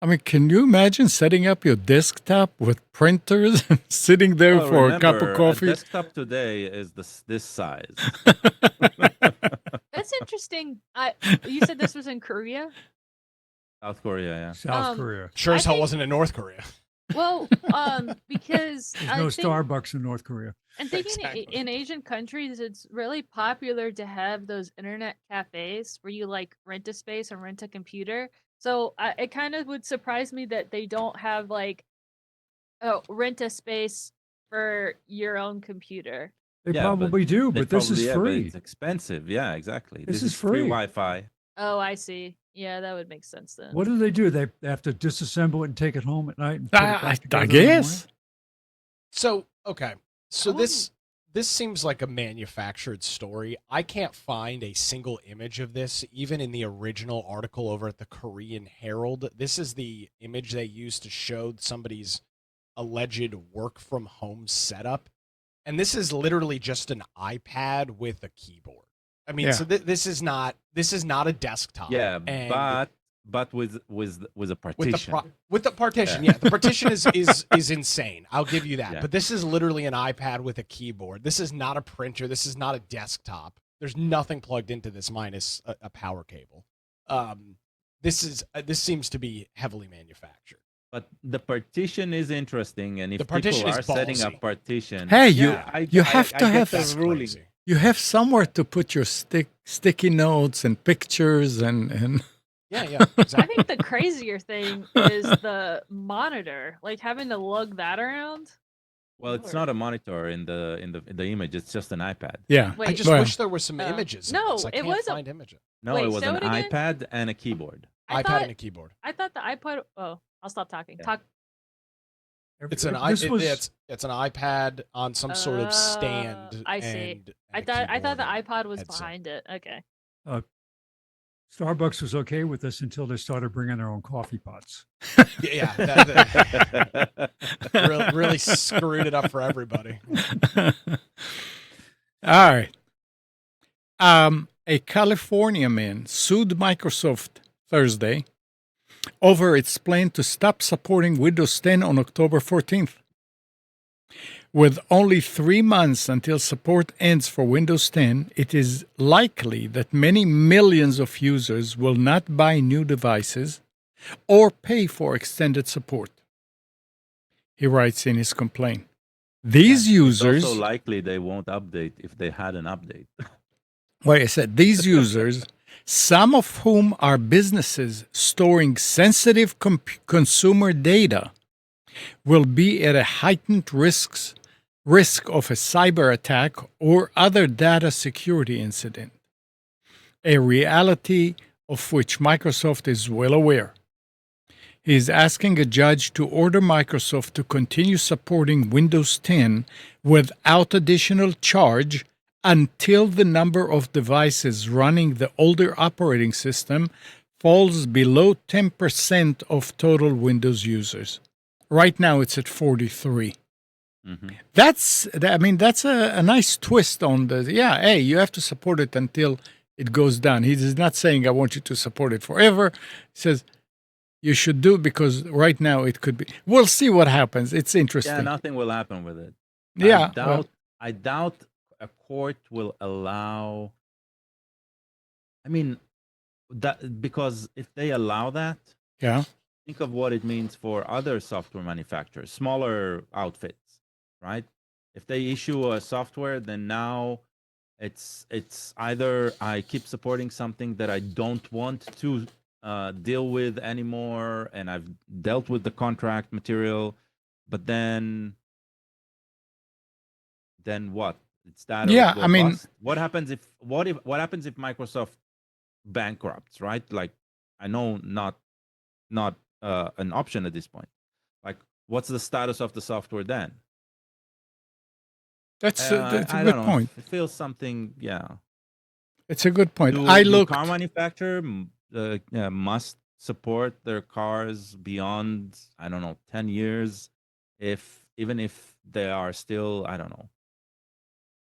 I mean, can you imagine setting up your desktop with printers and sitting there
Well,
for a cup of
remember,
coffee?
A desktop today is this size.
That's interesting. You said this was in Korea?
South Korea, yeah.
South Korea.
Sure as
I
hell
think-
wasn't in North Korea.
Well, because
There's
I
no
think,
Starbucks in North Korea.
I'm thinking
Exactly.
in Asian countries, it's really popular to have those internet cafes where you like rent a space and rent a computer. So it kind of would surprise me that they don't have like rent a space for your own computer.
They
Yeah, but
probably do,
They
but this is
probably- yeah, but
free.
it's expensive. Yeah, exactly.
This
This
is
free
free.
Wi-Fi.
Oh, I see. Yeah, that would make sense then.
What do? They have to disassemble it and take it home at night and put it back
I
together in the morning?
guess.
So okay, so
I
this seems like a manufactured story. I can't find a single image of this, even in the original article over at the Korean Herald. This is the image they used to show somebody's alleged work from home setup, and this is literally just an iPad with a keyboard. I mean,
Yeah.
so this is not a desktop.
Yeah,
and
but with a partition.
with the partition, yeah, the partition is insane. I'll give you that.
Yeah.
But this is literally an iPad with a keyboard. This is not a printer. This is not a desktop. There's nothing plugged into this minus a power cable. This seems to be heavily manufactured.
But the partition is interesting, and if
The partition
people
is
are setting
ballsy.
up partition,
Hey,
yeah,
you have to
get
have
the
That's
ruling.
crazy.
You have somewhere to put your sticky notes and pictures and
Yeah,
I
exactly.
think the crazier thing is the monitor, like having to lug that around.
Well, it's not a monitor in the image. It's just an iPad.
yeah.
Wait,
I just
Well,
wish there were some
Oh.
images. Of
No,
this. I
it
can't
was a-
find images.
No,
Wait,
it was
show
an
it again?
iPad and a keyboard.
I
iPad
thought,
and a keyboard.
I thought the iPod. Oh, I'll stop talking.
Yeah.
Talk.
It's an
This was
it's an iPad on some sort of stand.
I see.
And
I
a
thought the
keyboard and
iPod was
headset.
behind it. Okay.
Starbucks was okay with this until they started bringing their own coffee pots.
Yeah, really screwed it up for everybody.
All right. A California man sued Microsoft Thursday over its plan to stop supporting Windows 10 on October 14th. With only 3 months until support ends for Windows 10, it is likely that many millions of users will not buy new devices or pay for extended support. He writes in his complaint. These
It's
users,
also likely they won't update if they had an update.
like I said, these users, some of whom are businesses storing sensitive consumer data, will be at a heightened risk of a cyber attack or other data security incident, a reality of which Microsoft is well aware. He is asking a judge to order Microsoft to continue supporting Windows 10 without additional charge until the number of devices running the older operating system falls below 10% of total Windows users. Right now it's at 43.
Mm-hmm.
That's a nice twist on the, hey, you have to support it until it goes down. He is not saying I want you to support it forever. He says you should do it because right now it could be. We'll see what happens. It's interesting.
Yeah, nothing will happen with it.
Yeah,
I doubt a court will allow. I mean, that because if they allow that,
yeah.
think of what it means for other software manufacturers, smaller outfits, right? If they issue a software, then now it's either I keep supporting something that I don't want to deal with anymore, and I've dealt with the contract material, but then what? It's that or
Yeah,
go
I mean-
bust. What happens if Microsoft bankrupts, right? Like, I know not an option at this point. Like, what's the status of the software then?
That's a
I
good
don't know.
point.
It feels something, yeah.
It's a good point.
Do,
I
do
looked.
car manufacturer must support their cars beyond, I don't know, 10 years, even if they are still, I don't know,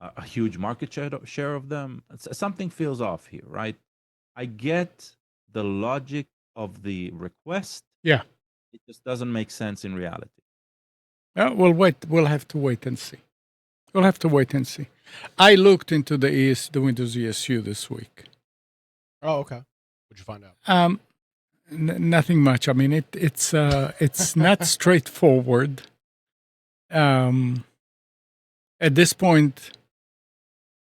a huge market share of them. Something feels off here, right? I get the logic of the request.
Yeah.
It just doesn't make sense in reality.
We'll wait. We'll have to wait and see. We'll have to wait and see. I looked into the Windows ESU this week.
Oh, okay. What'd you find out?
Nothing much. I mean, it's not straightforward. At this point,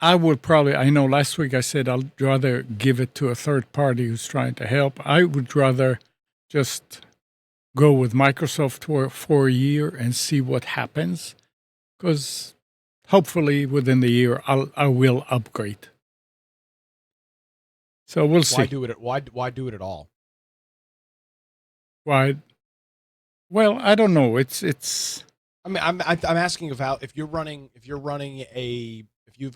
I would probably. I know last week I said I'd rather give it to a third party who's trying to help. I would rather just go with Microsoft for a year and see what happens, because hopefully within the year I will upgrade. So we'll see.
Why do it at all?
Why? Well, I don't know. It's.
I mean, I'm asking about if you've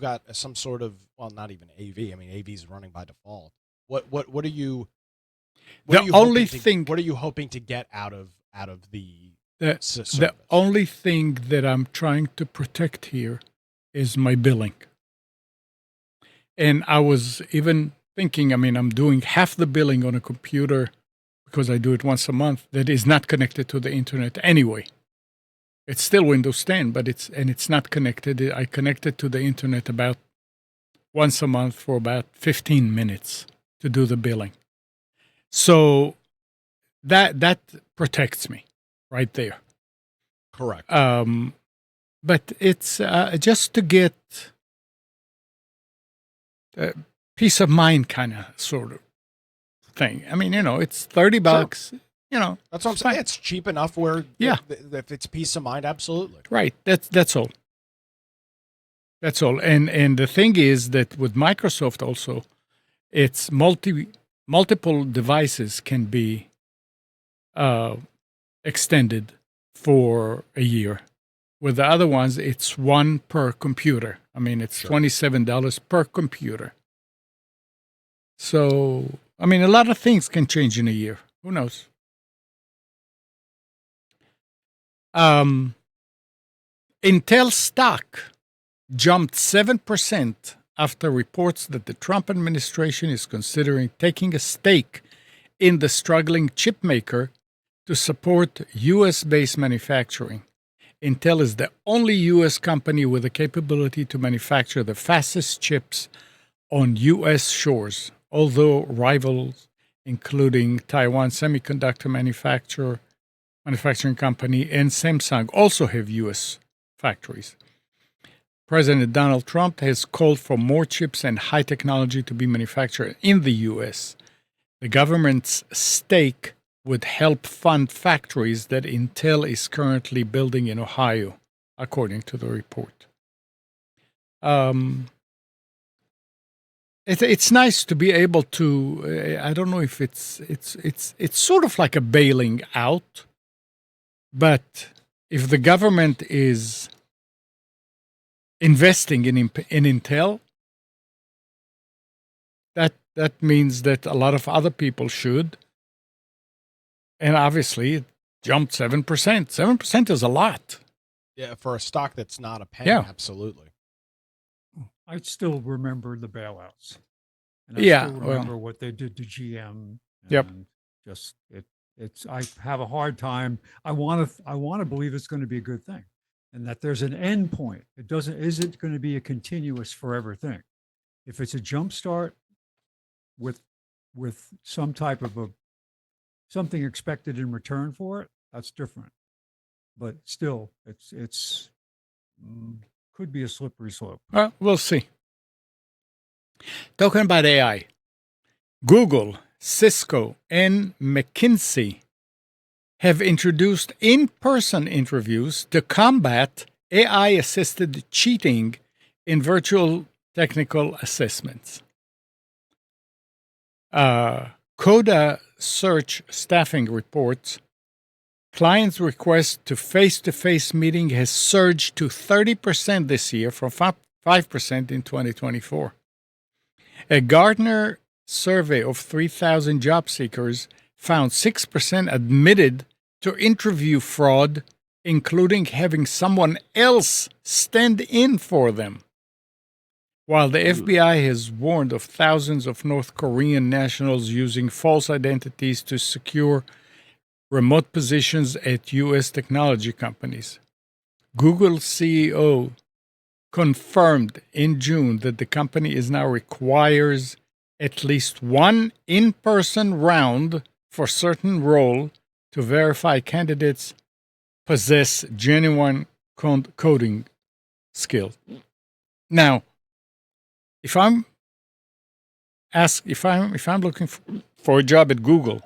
got some sort of, well, not even AV. I mean, AV is running by default. What are you? What are you hoping to get out of the service?
The only thing that I'm trying to protect here is my billing. And I was even thinking, I mean, I'm doing half the billing on a computer because I do it once a month that is not connected to the internet anyway. It's still Windows 10, but it's not connected. I connect it to the internet about once a month for about 15 minutes to do the billing. So that protects me right there.
Correct.
But it's just to get peace of mind kind of sort of thing. I mean, it's $30.
Sure.
That's
what I'm saying. It's cheap enough where if it's peace of mind, absolutely.
Right. That's all. That's all. And the thing is that with Microsoft also, it's multiple devices can be extended for a year. With the other ones, it's one per computer. I mean, it's $27 per computer. So I mean, a lot of things can change in a year. Who knows? Intel stock jumped 7% after reports that the Trump administration is considering taking a stake in the struggling chip maker to support US based manufacturing. Intel is the only US company with the capability to manufacture the fastest chips on US shores, although rivals, including Taiwan Semiconductor Manufacturing Company and Samsung, also have US factories. President Donald Trump has called for more chips and high technology to be manufactured in the US. The government's stake would help fund factories that Intel is currently building in Ohio, according to the report. It's nice to be able to. I don't know if it's sort of like a bailing out, but if the government is investing in Intel, that means that a lot of other people should. And obviously, it jumped 7%. 7% is a lot.
Yeah, for a stock that's not a penny,
Yeah.
absolutely.
I still remember the bailouts. And I
Yeah,
still
well.
remember what they did to GM.
Yep.
And just it's I have a hard time. I want to believe it's going to be a good thing and that there's an end point. It isn't going to be a continuous forever thing. If it's a jump start with some type of something expected in return for it, that's different. But still, it's could be a slippery slope.
Well, we'll see. Talking about AI, Google, Cisco, and McKinsey have introduced in-person interviews to combat AI-assisted cheating in virtual technical assessments. Coda Search staffing reports clients' request to face-to-face meeting has surged to 30% this year from 5% in 2024. A Gartner survey of 3,000 job seekers found 6% admitted to interview fraud, including having someone else stand in for them. While the FBI has warned of thousands of North Korean nationals using false identities to secure remote positions at U.S. technology companies, Google CEO confirmed in June that the company is now requires at least one in-person round for certain role to verify candidates possess genuine coding skills. Now, if I'm looking for a job at Google,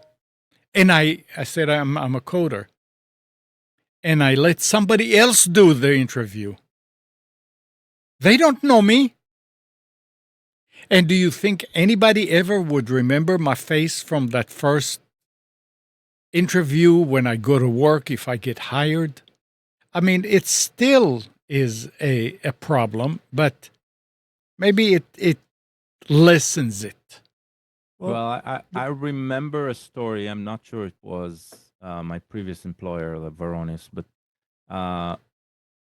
and I said I'm a coder, and I let somebody else do the interview, they don't know me. And do you think anybody ever would remember my face from that first interview when I go to work if I get hired? I mean, it still is a problem, but maybe it lessens it.
Well, I remember a story. I'm not sure it was my previous employer, the Varonis, but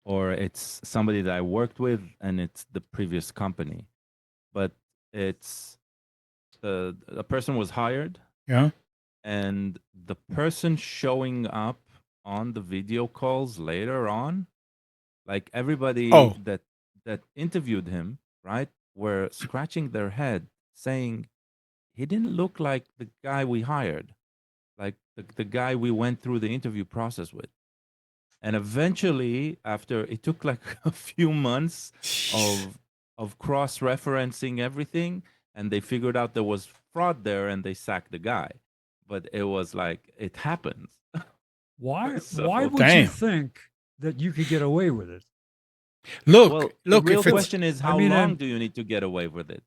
or it's somebody that I worked with, and it's the previous company. But it's the person was hired,
Yeah.
and the person showing up on the video calls later on, like everybody
Oh.
that interviewed him, right, were scratching their head saying he didn't look like the guy we hired, like the guy we went through the interview process with. And eventually, after it took like a few months of cross-referencing everything, and they figured out there was fraud there, and they sacked the guy. But it was like, it happens.
Why
So-
would you
Damn.
think that you could get away with it?
Look,
Well,
look.
the real
If it's
question is, how
mean,
long do you need to get away with it?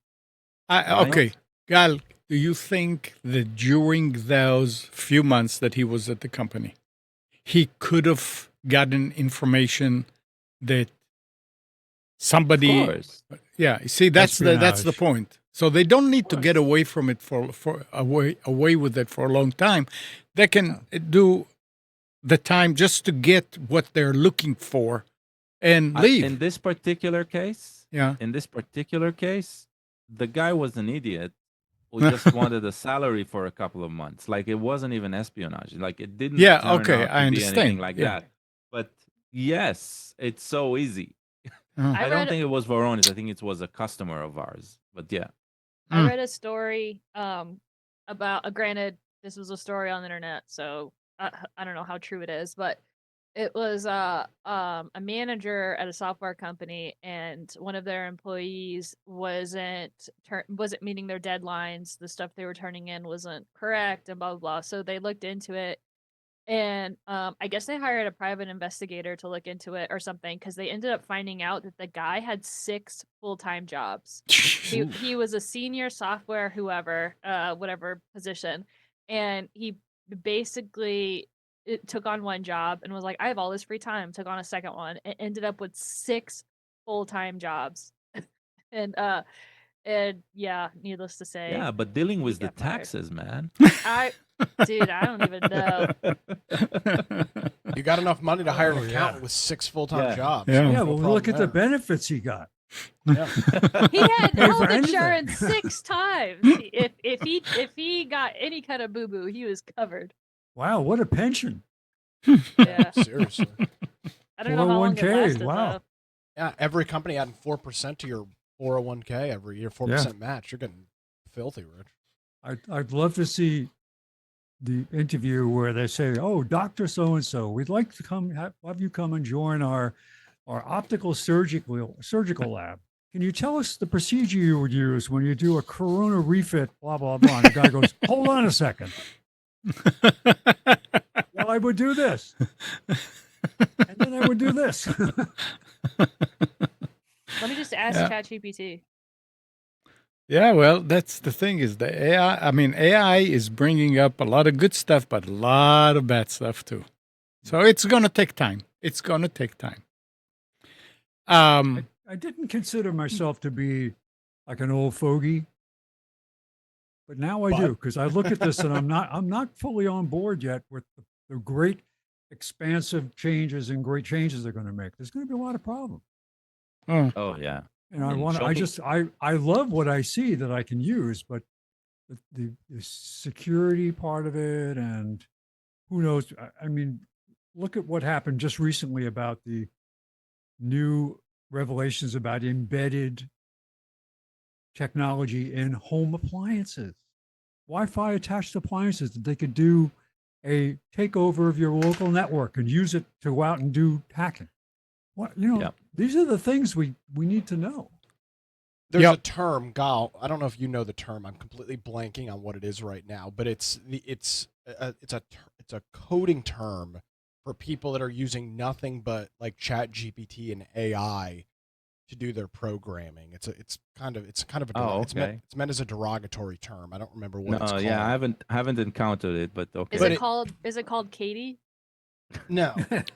okay,
right?
Gal, do you think that during those few months that he was at the company, he could have gotten information that
Of
somebody?
course.
Yeah, you see, that's the
Espionage.
point. So they don't need to
course.
get away from it for away with it for a long time. They can do the time just to get what they're looking for and leave.
In this particular case,
Yeah.
the guy was an idiot who just wanted a salary for a couple of months. Like, it wasn't even espionage. Like, it didn't
Yeah,
turn
okay,
out to
I
be
understand.
anything like
Yeah.
that. But yes, it's so easy.
Oh.
I don't
read-
think it was Voronezh. I think it was a customer of ours. But yeah.
I
Mm.
read a story about granted this was a story on the internet, so I don't know how true it is, but it was a manager at a software company, and one of their employees wasn't meeting their deadlines. The stuff they were turning in wasn't correct, and blah blah blah. So they looked into it, and I guess they hired a private investigator to look into it or something, because they ended up finding out that the guy had 6 full-time jobs. He was a senior software whatever position, and he basically took on one job and was like, I have all this free time, took on a second one, and ended up with 6 full-time jobs. and yeah, needless to say,
Yeah, but dealing
he
with the
got fired.
taxes, man.
Dude, I don't even know.
You got enough money to hire an
Oh, yeah.
accountant with 6 full-time
Yeah.
jobs.
Yeah.
Yeah,
No
well,
problem
look at the
there.
benefits he got.
Yeah.
He had
Pay for
health
anything.
insurance 6 times. If he got any kind of boo boo, he was covered.
Wow, what a pension.
Yeah,
Seriously.
I don't know how long it
401k,
lasted
wow.
though.
Yeah, every company adding 4% to your 401k every year, 4% match. You're getting filthy rich.
I'd love to see the interview where they say, "Oh, Doctor So and So, we'd like to have you come and join our optical surgical lab. Can you tell us the procedure you would use when you do a corona refit? Blah blah blah." And the guy goes, "Hold on a second. Well, I would do this, and then I would do this."
Let me just ask
Yeah.
ChatGPT.
Yeah, well, that's the thing is the AI. I mean, AI is bringing up a lot of good stuff, but a lot of bad stuff too. So it's going to take time. It's going to take time.
I didn't consider myself to be like an old fogey, but now I do, because I look at this and I'm not fully on board yet with the great expansive changes and great changes they're going to make. There's going to be a lot of problems.
Oh yeah.
And
I mean,
I love what I see that I can use, but the security part of it, and who knows? I mean, look at what happened just recently about the new revelations about embedded technology in home appliances, Wi-Fi attached appliances, that they could do a takeover of your local network and use it to go out and do hacking. What,
Yep.
these are the things we need to know.
There's
Yep.
a term, Gal. I don't know if you know the term. I'm completely blanking on what it is right now, but it's a coding term for people that are using nothing but like Chat GPT and AI to do their programming. It's kind of a
Oh,
it's meant as a derogatory term. I don't remember what it's
No,
called.
yeah, I haven't encountered it, but okay.
Is it called Katie?
No, but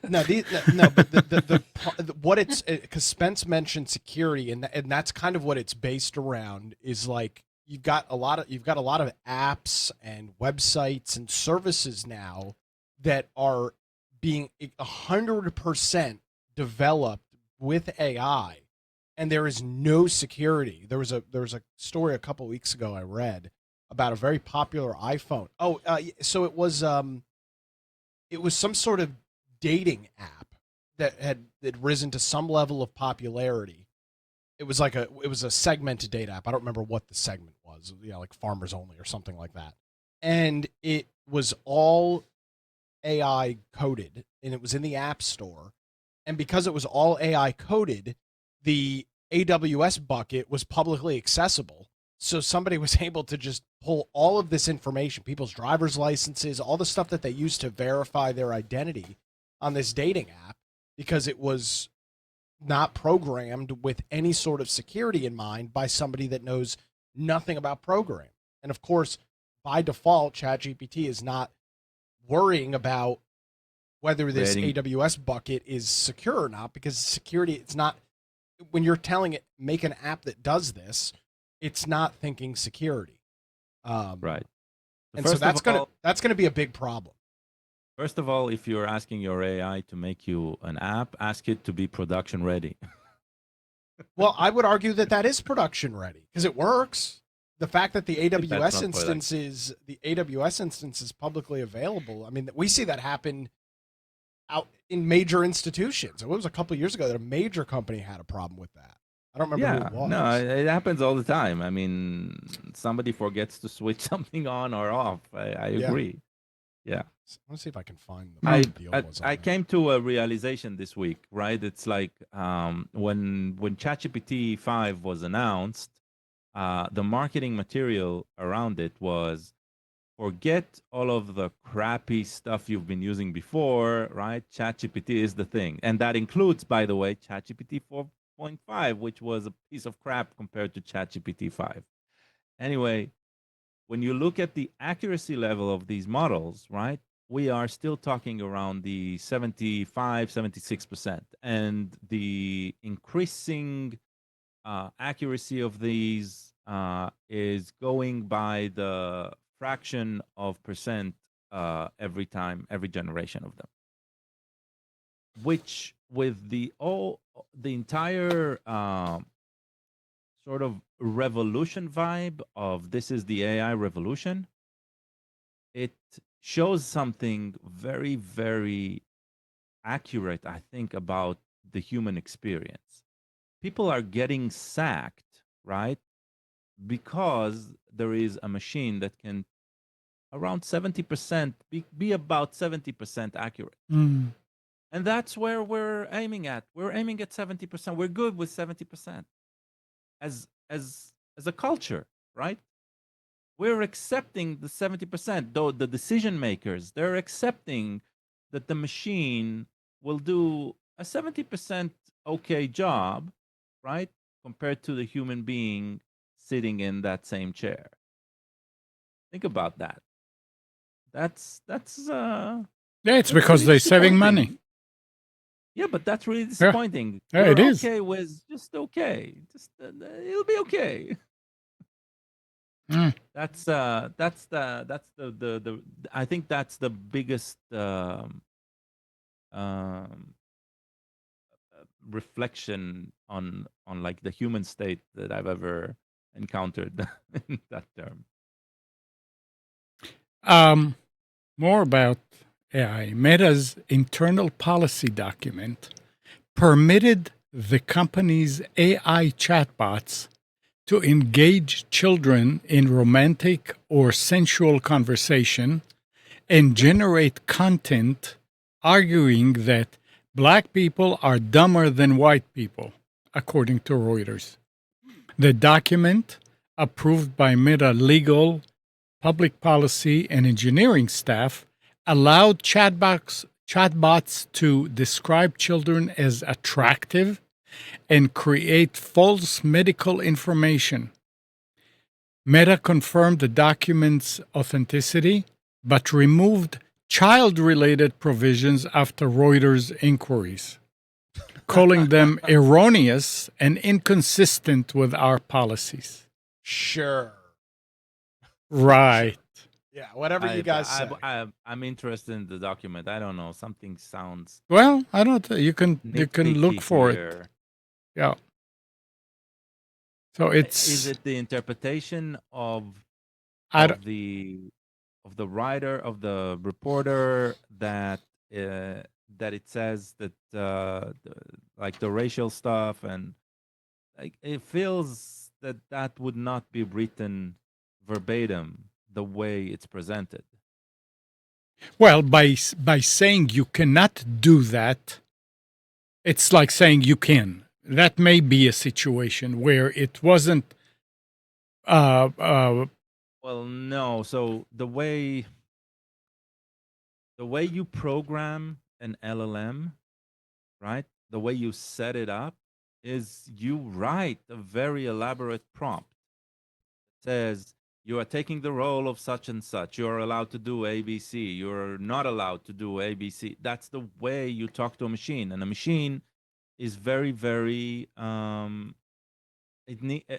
what it's, because Spence mentioned security, and that's kind of what it's based around. Is like you've got a lot of apps and websites and services now that are being 100% developed with AI, and there is no security. There was a story a couple weeks ago I read about a very popular iPhone. So it was some sort of dating app that had risen to some level of popularity. It was a segmented date app. I don't remember what the segment was, like Farmers Only or something like that. And it was all AI coded, and it was in the App Store. And because it was all AI coded, the AWS bucket was publicly accessible. So somebody was able to just pull all of this information, people's driver's licenses, all the stuff that they use to verify their identity on this dating app, because it was not programmed with any sort of security in mind by somebody that knows nothing about programming. And of course, by default, ChatGPT is not worrying about whether this AWS bucket is secure or not, because security, it's not, when you're telling it, make an app that does this, it's not thinking security.
Right.
And so that's gonna be a big problem.
First of all, if you're asking your AI to make you an app, ask it to be production ready.
Well, I would argue that that is production ready because it works. The fact that the AWS instance is publicly available. I mean, we see that happen out in major institutions. It was a couple of years ago that a major company had a problem with that. I don't remember who it was.
No, it happens all the time. I mean, somebody forgets to switch something on or off. I agree. Yeah.
Let's see if I can find
I
the deal was on
I
there.
came to a realization this week, right? It's like when ChatGPT 5 was announced, the marketing material around it was forget all of the crappy stuff you've been using before, right? ChatGPT is the thing. And that includes, by the way, ChatGPT 4.5, which was a piece of crap compared to ChatGPT 5. Anyway, when you look at the accuracy level of these models, right, we are still talking around the 75, 76%. And the increasing accuracy of these is going by the fraction of percent every time, every generation of them. Which, with the entire sort of revolution vibe of this is the AI revolution, it shows something very, very accurate, I think, about the human experience. People are getting sacked, right? Because there is a machine that can around 70%, be about 70% accurate.
Mm.
And that's where we're aiming at. We're aiming at 70%. We're good with 70% as a culture, right? We're accepting the 70%, though the decision makers, they're accepting that the machine will do a 70% okay job, right? Compared to the human being sitting in that same chair. Think about that. That's
Yeah, it's
that's
because
really
they're saving money.
disappointing. Yeah, but that's really disappointing.
Yeah,
We're
it is.
okay with just okay. Just it'll be okay.
Mm.
That's the I think that's the biggest reflection on like the human state that I've ever encountered in that term.
More about AI. Meta's internal policy document permitted the company's AI chatbots to engage children in romantic or sensual conversation and generate content arguing that black people are dumber than white people, according to Reuters. The document, approved by Meta legal, public policy, and engineering staff, allowed chatbots to describe children as attractive and create false medical information. Meta confirmed the document's authenticity, but removed child related provisions after Reuters' inquiries, calling them erroneous and inconsistent with our policies.
Sure.
Right.
Yeah, whatever you guys say.
I'm interested in the document. I don't know. Something sounds
Well, I don't. You can look
nitpicky
for it.
here.
Yeah. So
Is it the interpretation of the writer, of the reporter, that that it says that like the racial stuff, and like it feels that that would not be written verbatim the way it's presented.
Well, by saying you cannot do that, it's like saying you can. That may be a situation where it wasn't.
Well, no. So the way you program an LLM, right? The way you set it up is you write a very elaborate prompt. It says you are taking the role of such and such. You are allowed to do ABC. You're not allowed to do ABC. That's the way you talk to a machine, and a machine is very, very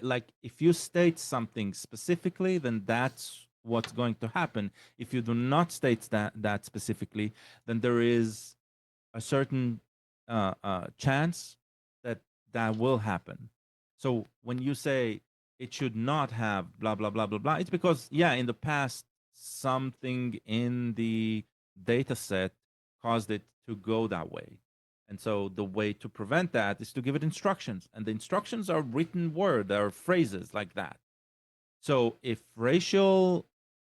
like if you state something specifically, then that's what's going to happen. If you do not state that specifically, then there is a certain chance that that will happen. So when you say it should not have blah blah blah blah blah, it's because in the past something in the data set caused it to go that way. And so the way to prevent that is to give it instructions. And the instructions are written word, are phrases like that. So if racial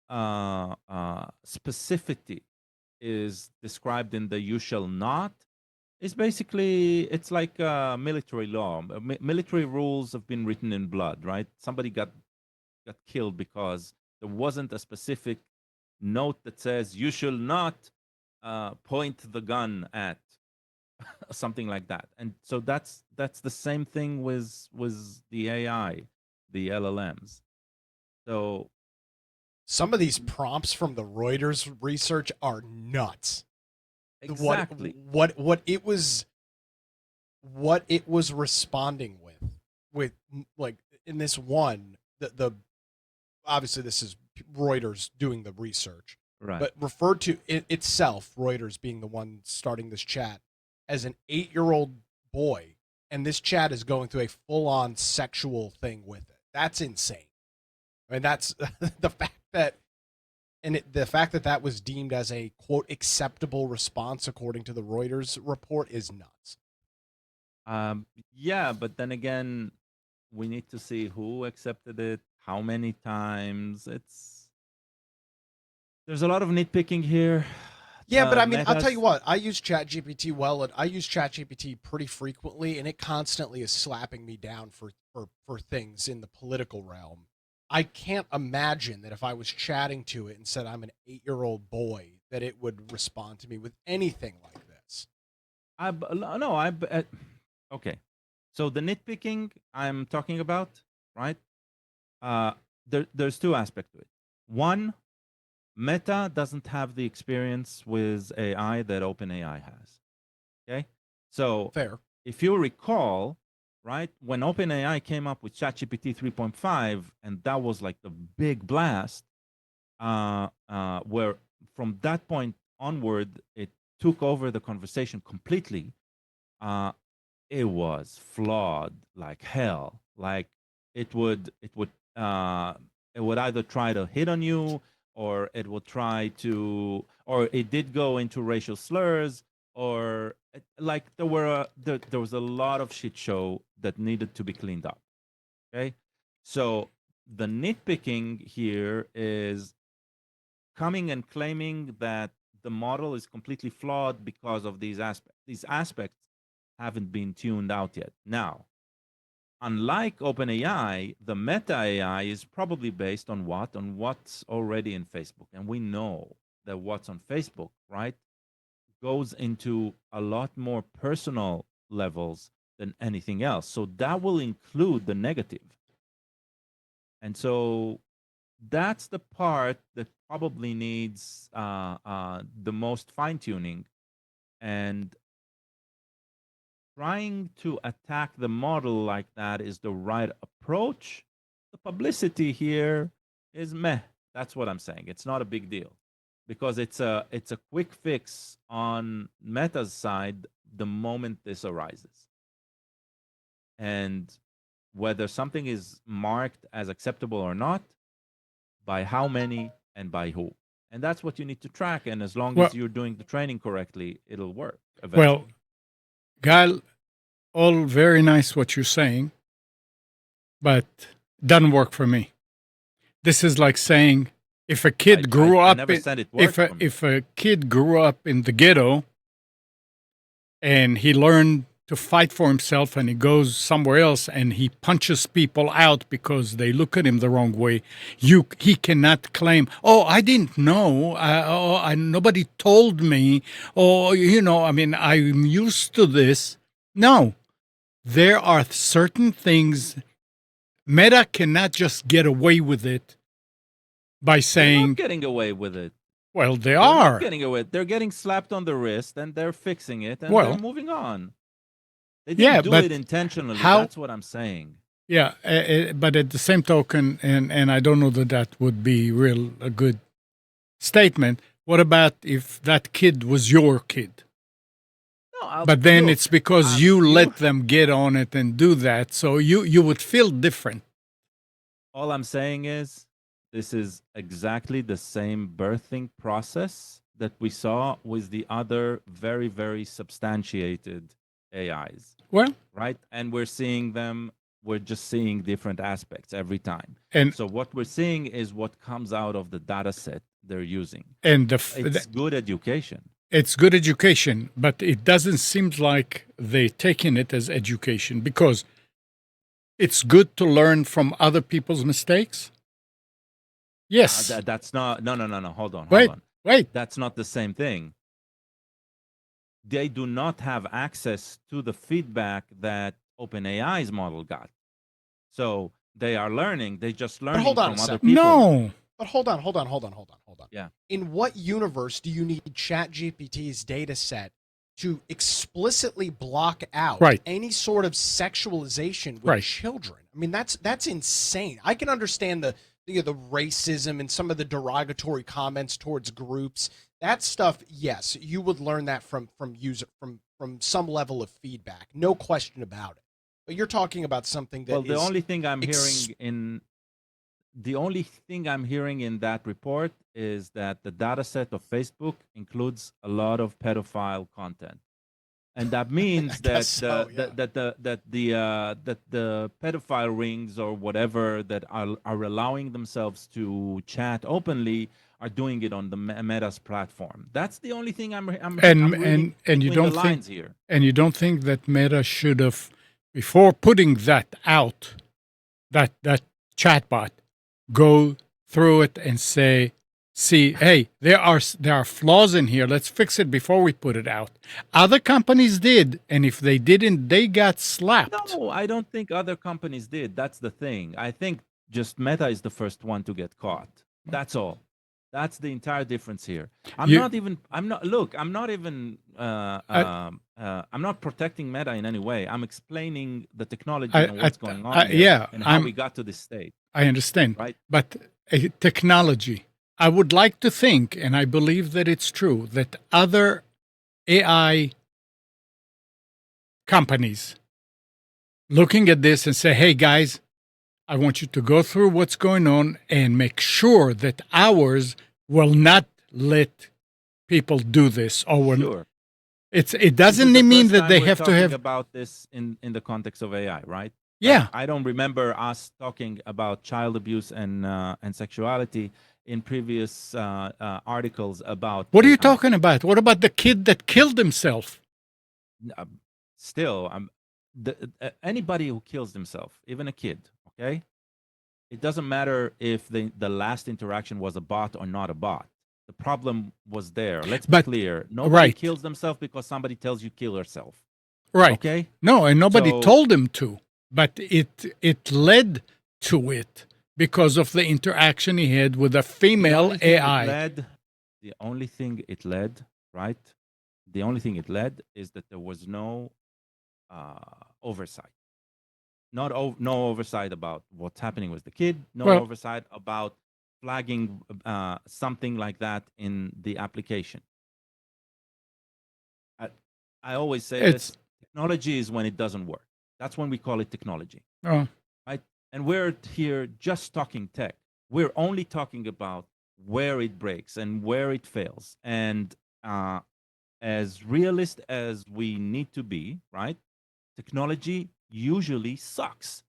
specificity is described in the you shall not, it's basically, it's like military law. Military rules have been written in blood, right? Somebody got killed because there wasn't a specific note that says you shall not point the gun at something like that. And so that's the same thing with the AI, the LLMs. So
Some of these prompts from the Reuters research are nuts.
exactly.
What it was responding with like in this one, the obviously this is Reuters doing the research,
Right.
but referred to it itself, Reuters being the one starting this chat, as an 8-year-old boy, and this chat is going through a full-on sexual thing with it. That's insane. I mean, that's the fact that that was deemed as a quote acceptable response according to the Reuters report is nuts.
Yeah, but then again, we need to see who accepted it, how many times. There's a lot of nitpicking here.
Yeah, but I mean, I'll tell
Meta's-
you what, I use ChatGPT well, and I use ChatGPT pretty frequently, and it constantly is slapping me down for things in the political realm. I can't imagine that if I was chatting to it and said I'm an 8-year-old boy, that it would respond to me with anything like this.
okay. So the nitpicking I'm talking about, right? There's two aspects to it. One, Meta doesn't have the experience with AI that OpenAI has. Okay, so
Fair.
if you recall, right, when OpenAI came up with ChatGPT 3.5, and that was like the big blast, where from that point onward, it took over the conversation completely. It was flawed like hell. Like it would either try to hit on you, or it would try to, or it did go into racial slurs, or like there was a lot of shit show that needed to be cleaned up. Okay, so the nitpicking here is coming and claiming that the model is completely flawed because of these aspects. These aspects haven't been tuned out yet. Now, unlike OpenAI, the Meta AI is probably based on what? On what's already in Facebook. And we know that what's on Facebook, right, goes into a lot more personal levels than anything else. So that will include the negative. And so that's the part that probably needs the most fine tuning. And trying to attack the model like that is the right approach. The publicity here is meh. That's what I'm saying. It's not a big deal because it's a quick fix on Meta's side the moment this arises. And whether something is marked as acceptable or not, by how many and by who. And that's what you need to track. And as long as you're doing the training correctly, it'll work eventually.
Well, Gal, all very nice what you're saying, but doesn't work for me. This is like saying if a kid grew up if a kid grew up in the ghetto and he learned to fight for himself and he goes somewhere else and he punches people out because they look at him the wrong way, he cannot claim, oh, I didn't know, nobody told me, or I mean, I'm used to this. No, there are certain things Meta cannot just get away with it by
They're
saying,
not getting away with it.
well,
They're not getting away. They're getting slapped on the wrist and they're fixing it and they're moving on. They didn't do it intentionally. That's what I'm saying.
Yeah, but at the same token, and I don't know that that would be a good statement. What about if that kid was your kid?
No,
But then
look,
it's because you let them get on it and do that, so you would feel different.
all I'm saying is this is exactly the same birthing process that we saw with the other very, very substantiated AIs,
Well,
right? And we're just seeing different aspects every time.
and
So what we're seeing is what comes out of the data set they're using.
and
It's good education.
it's good education, but it doesn't seem like they taking it as education because it's good to learn from other people's mistakes. Yes.
That's not, no. Hold on.
Wait.
That's not the same thing. They do not have access to the feedback that OpenAI's model got. So they are learning. They just learning
hold on
from
a
other
second.
people.
No.
But hold on.
Yeah.
In what universe do you need ChatGPT's data set to explicitly block out
Right.
any sort of sexualization with
Right.
children? I mean, that's insane. I can understand the racism and some of the derogatory comments towards groups. That stuff, yes, you would learn that from some level of feedback, no question about it. But you're talking about something that
Well, the
is
only thing I'm hearing in that report is that the data set of Facebook includes a lot of pedophile content, and that means that
guess so, yeah.
that the pedophile rings or whatever that are allowing themselves to chat openly are doing it on the Meta's platform. That's the only thing I'm reading
and you
between
don't
the lines here.
And you don't think that Meta should have, before putting that out, that chatbot, go through it and say, "See, hey, there are flaws in here. Let's fix it before we put it out." Other companies did, and if they didn't, they got slapped.
No, I don't think other companies did. That's the thing. I think just Meta is the first one to get caught. That's all. That's the entire difference here. I'm not protecting Meta in any way. I'm explaining the technology and what's going on here and how we got to this state.
I understand.
Right.
But technology, I would like to think, and I believe that it's true, that other AI companies looking at this and say, "Hey, guys, I want you to go through what's going on and make sure that ours will not let people do this." Or
Sure.
it doesn't mean that they have to have
about this in the context of AI, right?
Yeah.
I don't remember us talking about child abuse and sexuality in previous articles about.
What are you
AI.
talking about? What about the kid that killed himself?
Still, anybody who kills themselves, even a kid, okay? It doesn't matter if the last interaction was a bot or not a bot. The problem was there. Let's be clear. Nobody kills themselves because somebody tells you kill yourself.
Right.
Okay?
No, and nobody told him to, but it led to it because of the interaction he had with a female AI.
The only thing it led, right? The only thing it led is that there was no oversight. No oversight about what's happening with the kid. No oversight about flagging something like that in the application. I always say this: technology is when it doesn't work. That's when we call it technology.
Oh.
Right? And we're here just talking tech. We're only talking about where it breaks and where it fails. And as realist as we need to be, right? Technology usually sucks,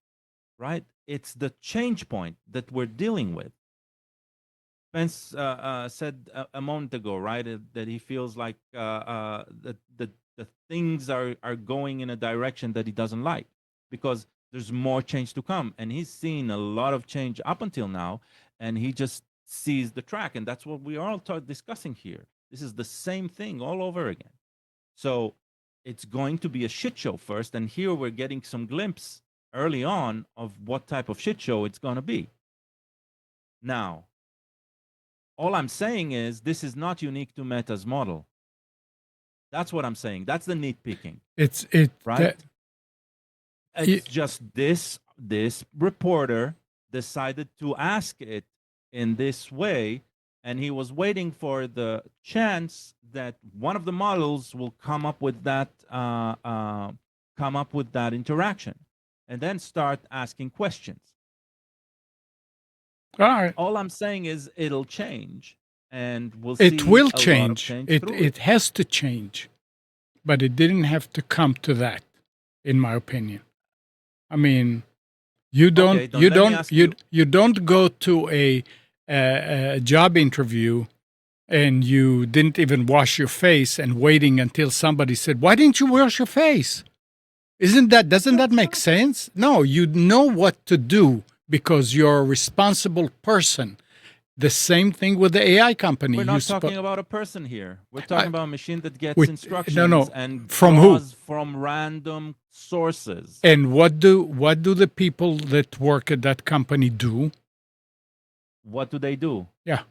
right? It's the change point that we're dealing with. Spence said a moment ago, right, that he feels like the things are going in a direction that he doesn't like because there's more change to come. And he's seen a lot of change up until now, and he just sees the track. And that's what we are all discussing here. This is the same thing all over again. So it's going to be a shit show first. And here we're getting some glimpse early on of what type of shit show it's going to be. Now, all I'm saying is this is not unique to Meta's model. That's what I'm saying. That's the nitpicking.
It's
right. It's just this this reporter decided to ask it in this way, and he was waiting for the chance that one of the models will come up with that interaction, and then start asking questions.
All right.
All I'm saying is it'll change, and we'll see
It will
a lot of
change.
change
It
through
it has to change, but it didn't have to come to that, in my opinion. I mean, you don't
Okay, then let me ask you.
you don't go to a job interview and you didn't even wash your face and waiting until somebody said, "Why didn't you wash your face?" Doesn't that make sense? No, you know what to do because you're a responsible person. The same thing with the AI company.
We're
You
not
suppo-
talking about a person here. We're talking about a machine that gets
With-
instructions
no.
and
From who?
draws from random sources.
And what do the people that work at that company do?
What do?
Yeah.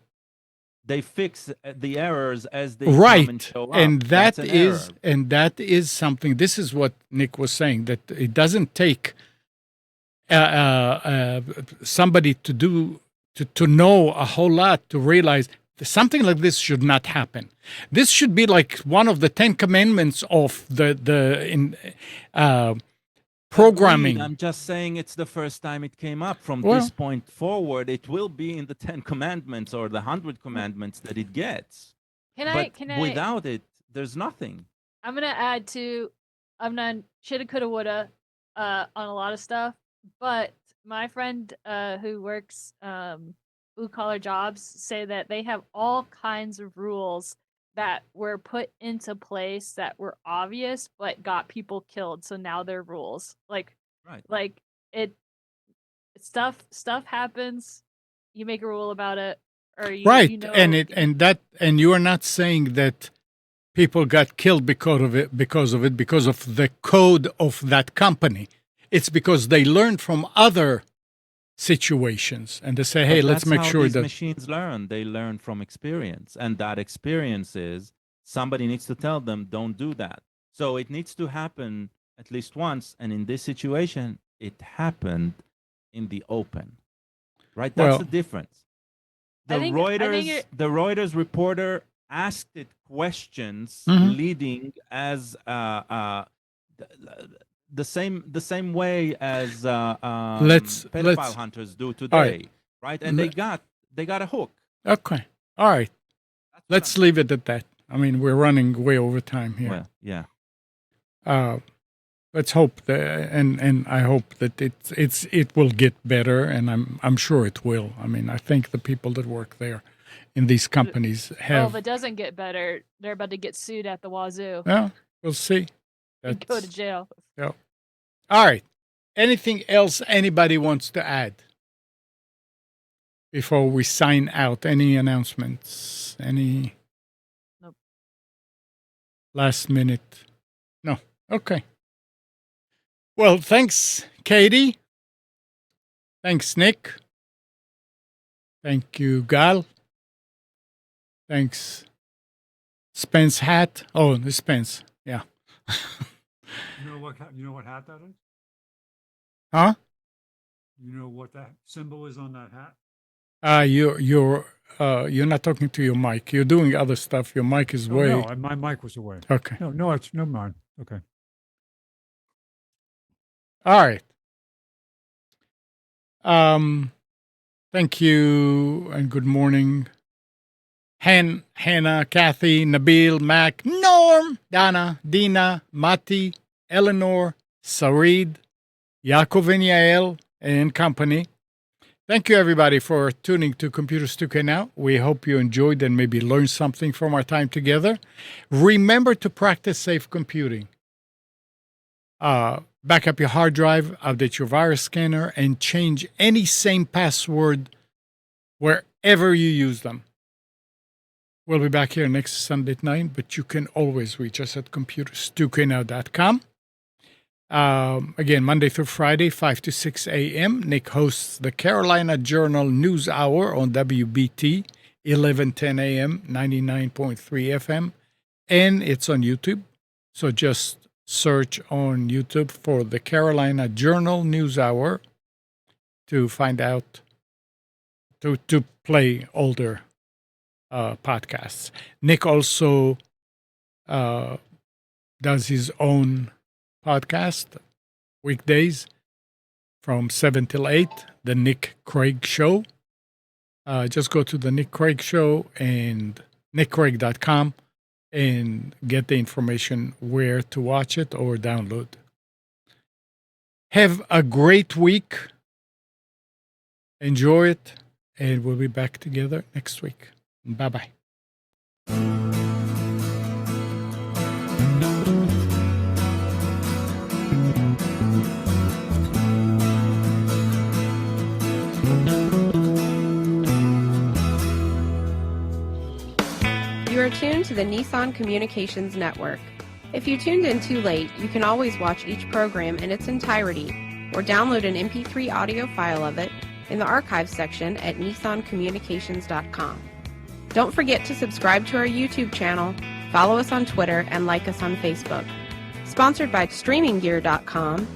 They fix the errors as they come and
Right.
show up.
And
That's an error.
that is something. This is what Nick was saying, that it doesn't take somebody to know a whole lot to realize that something like this should not happen. This should be like one of the 10 commandments of programming.
Agreed. I'm just saying it's the first time it came up. From
Well-
this point forward, it will be in the 10 commandments or the 100 commandments that it gets. But
Can I
without it, there's nothing.
I'm gonna add to I'm not shoulda coulda woulda on a lot of stuff, but my friend who works blue collar jobs say that they have all kinds of rules that were put into place that were obvious but got people killed. So now they're rules.
Right.
Like it stuff happens, you make a rule about it, or
Right.
you know
And you are not saying that people got killed because of the code of that company. It's because they learned from other situations and they say, hey,
But
let's
that's
make
how
sure
these
that
machines learn. They learn from experience, and that experience is somebody needs to tell them, don't do that. So it needs to happen at least once, and in this situation, it happened in the open. Right? That's
Well-
the difference.
I think
The Reuters reporter asked it questions
Mhm.
leading as the same way as
Let's-
pedophile hunters do today, right? And they got a hook.
okay. All right.
That's what
Let's leave it at that. I mean, we're running way over time here.
Well, yeah.
Let's hope that, and I hope that it will get better, and I'm sure it will. I mean, I think the people that work there in these companies
well,
have.
if it doesn't get better, they're about to get sued at the wazoo
Well, we'll see.
and go to
That's-
jail.
All right. Anything else anybody wants to add before we sign out? Any announcements? Any
Nope.
last minute? No. Okay. Well, thanks, Katie. Thanks, Nick. Thank you, Gal. Thanks, Spence Hat. Oh, the Spence. Yeah.
You know what hat that is?
Huh?
You know what that symbol is on that hat?
You're not talking to your mic. You're doing other stuff. Your mic is
Oh,
way.
no, my mic was away.
Okay.
No, it's no mind. Okay.
All right. Thank you and good morning. Hannah, Kathy, Nabil, Mac, Norm, Dana, Dina, Mati, Eleanor, Sarid, Yaakov and Yael, and company. Thank you, everybody, for tuning to Computers 2K Now. We hope you enjoyed and maybe learned something from our time together. Remember to practice safe computing. Back up your hard drive, update your virus scanner, and change any same password wherever you use them. We'll be back here next Sunday at 9, but you can always reach us at computers2know.com. Again, Monday through Friday, 5 to 6 a.m. Nick hosts the Carolina Journal News Hour on WBT, 11:10 a.m., 99.3 FM, and it's on YouTube. So just search on YouTube for the Carolina Journal News Hour to find out to play older podcasts. Nick also does his own podcast weekdays from 7 till 8, the Nick Craig Show. Just go to the Nick Craig Show and nickcraig.com and get the information where to watch it or download. Have a great week. Enjoy it, and we'll be back together next week. Bye-bye.
You are tuned to the Nissan Communications Network. If you tuned in too late, you can always watch each program in its entirety or download an MP3 audio file of it in the archives section at nissancommunications.com. Don't forget to subscribe to our YouTube channel, follow us on Twitter, and like us on Facebook. Sponsored by StreamingGear.com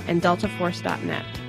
and DeltaForce.net.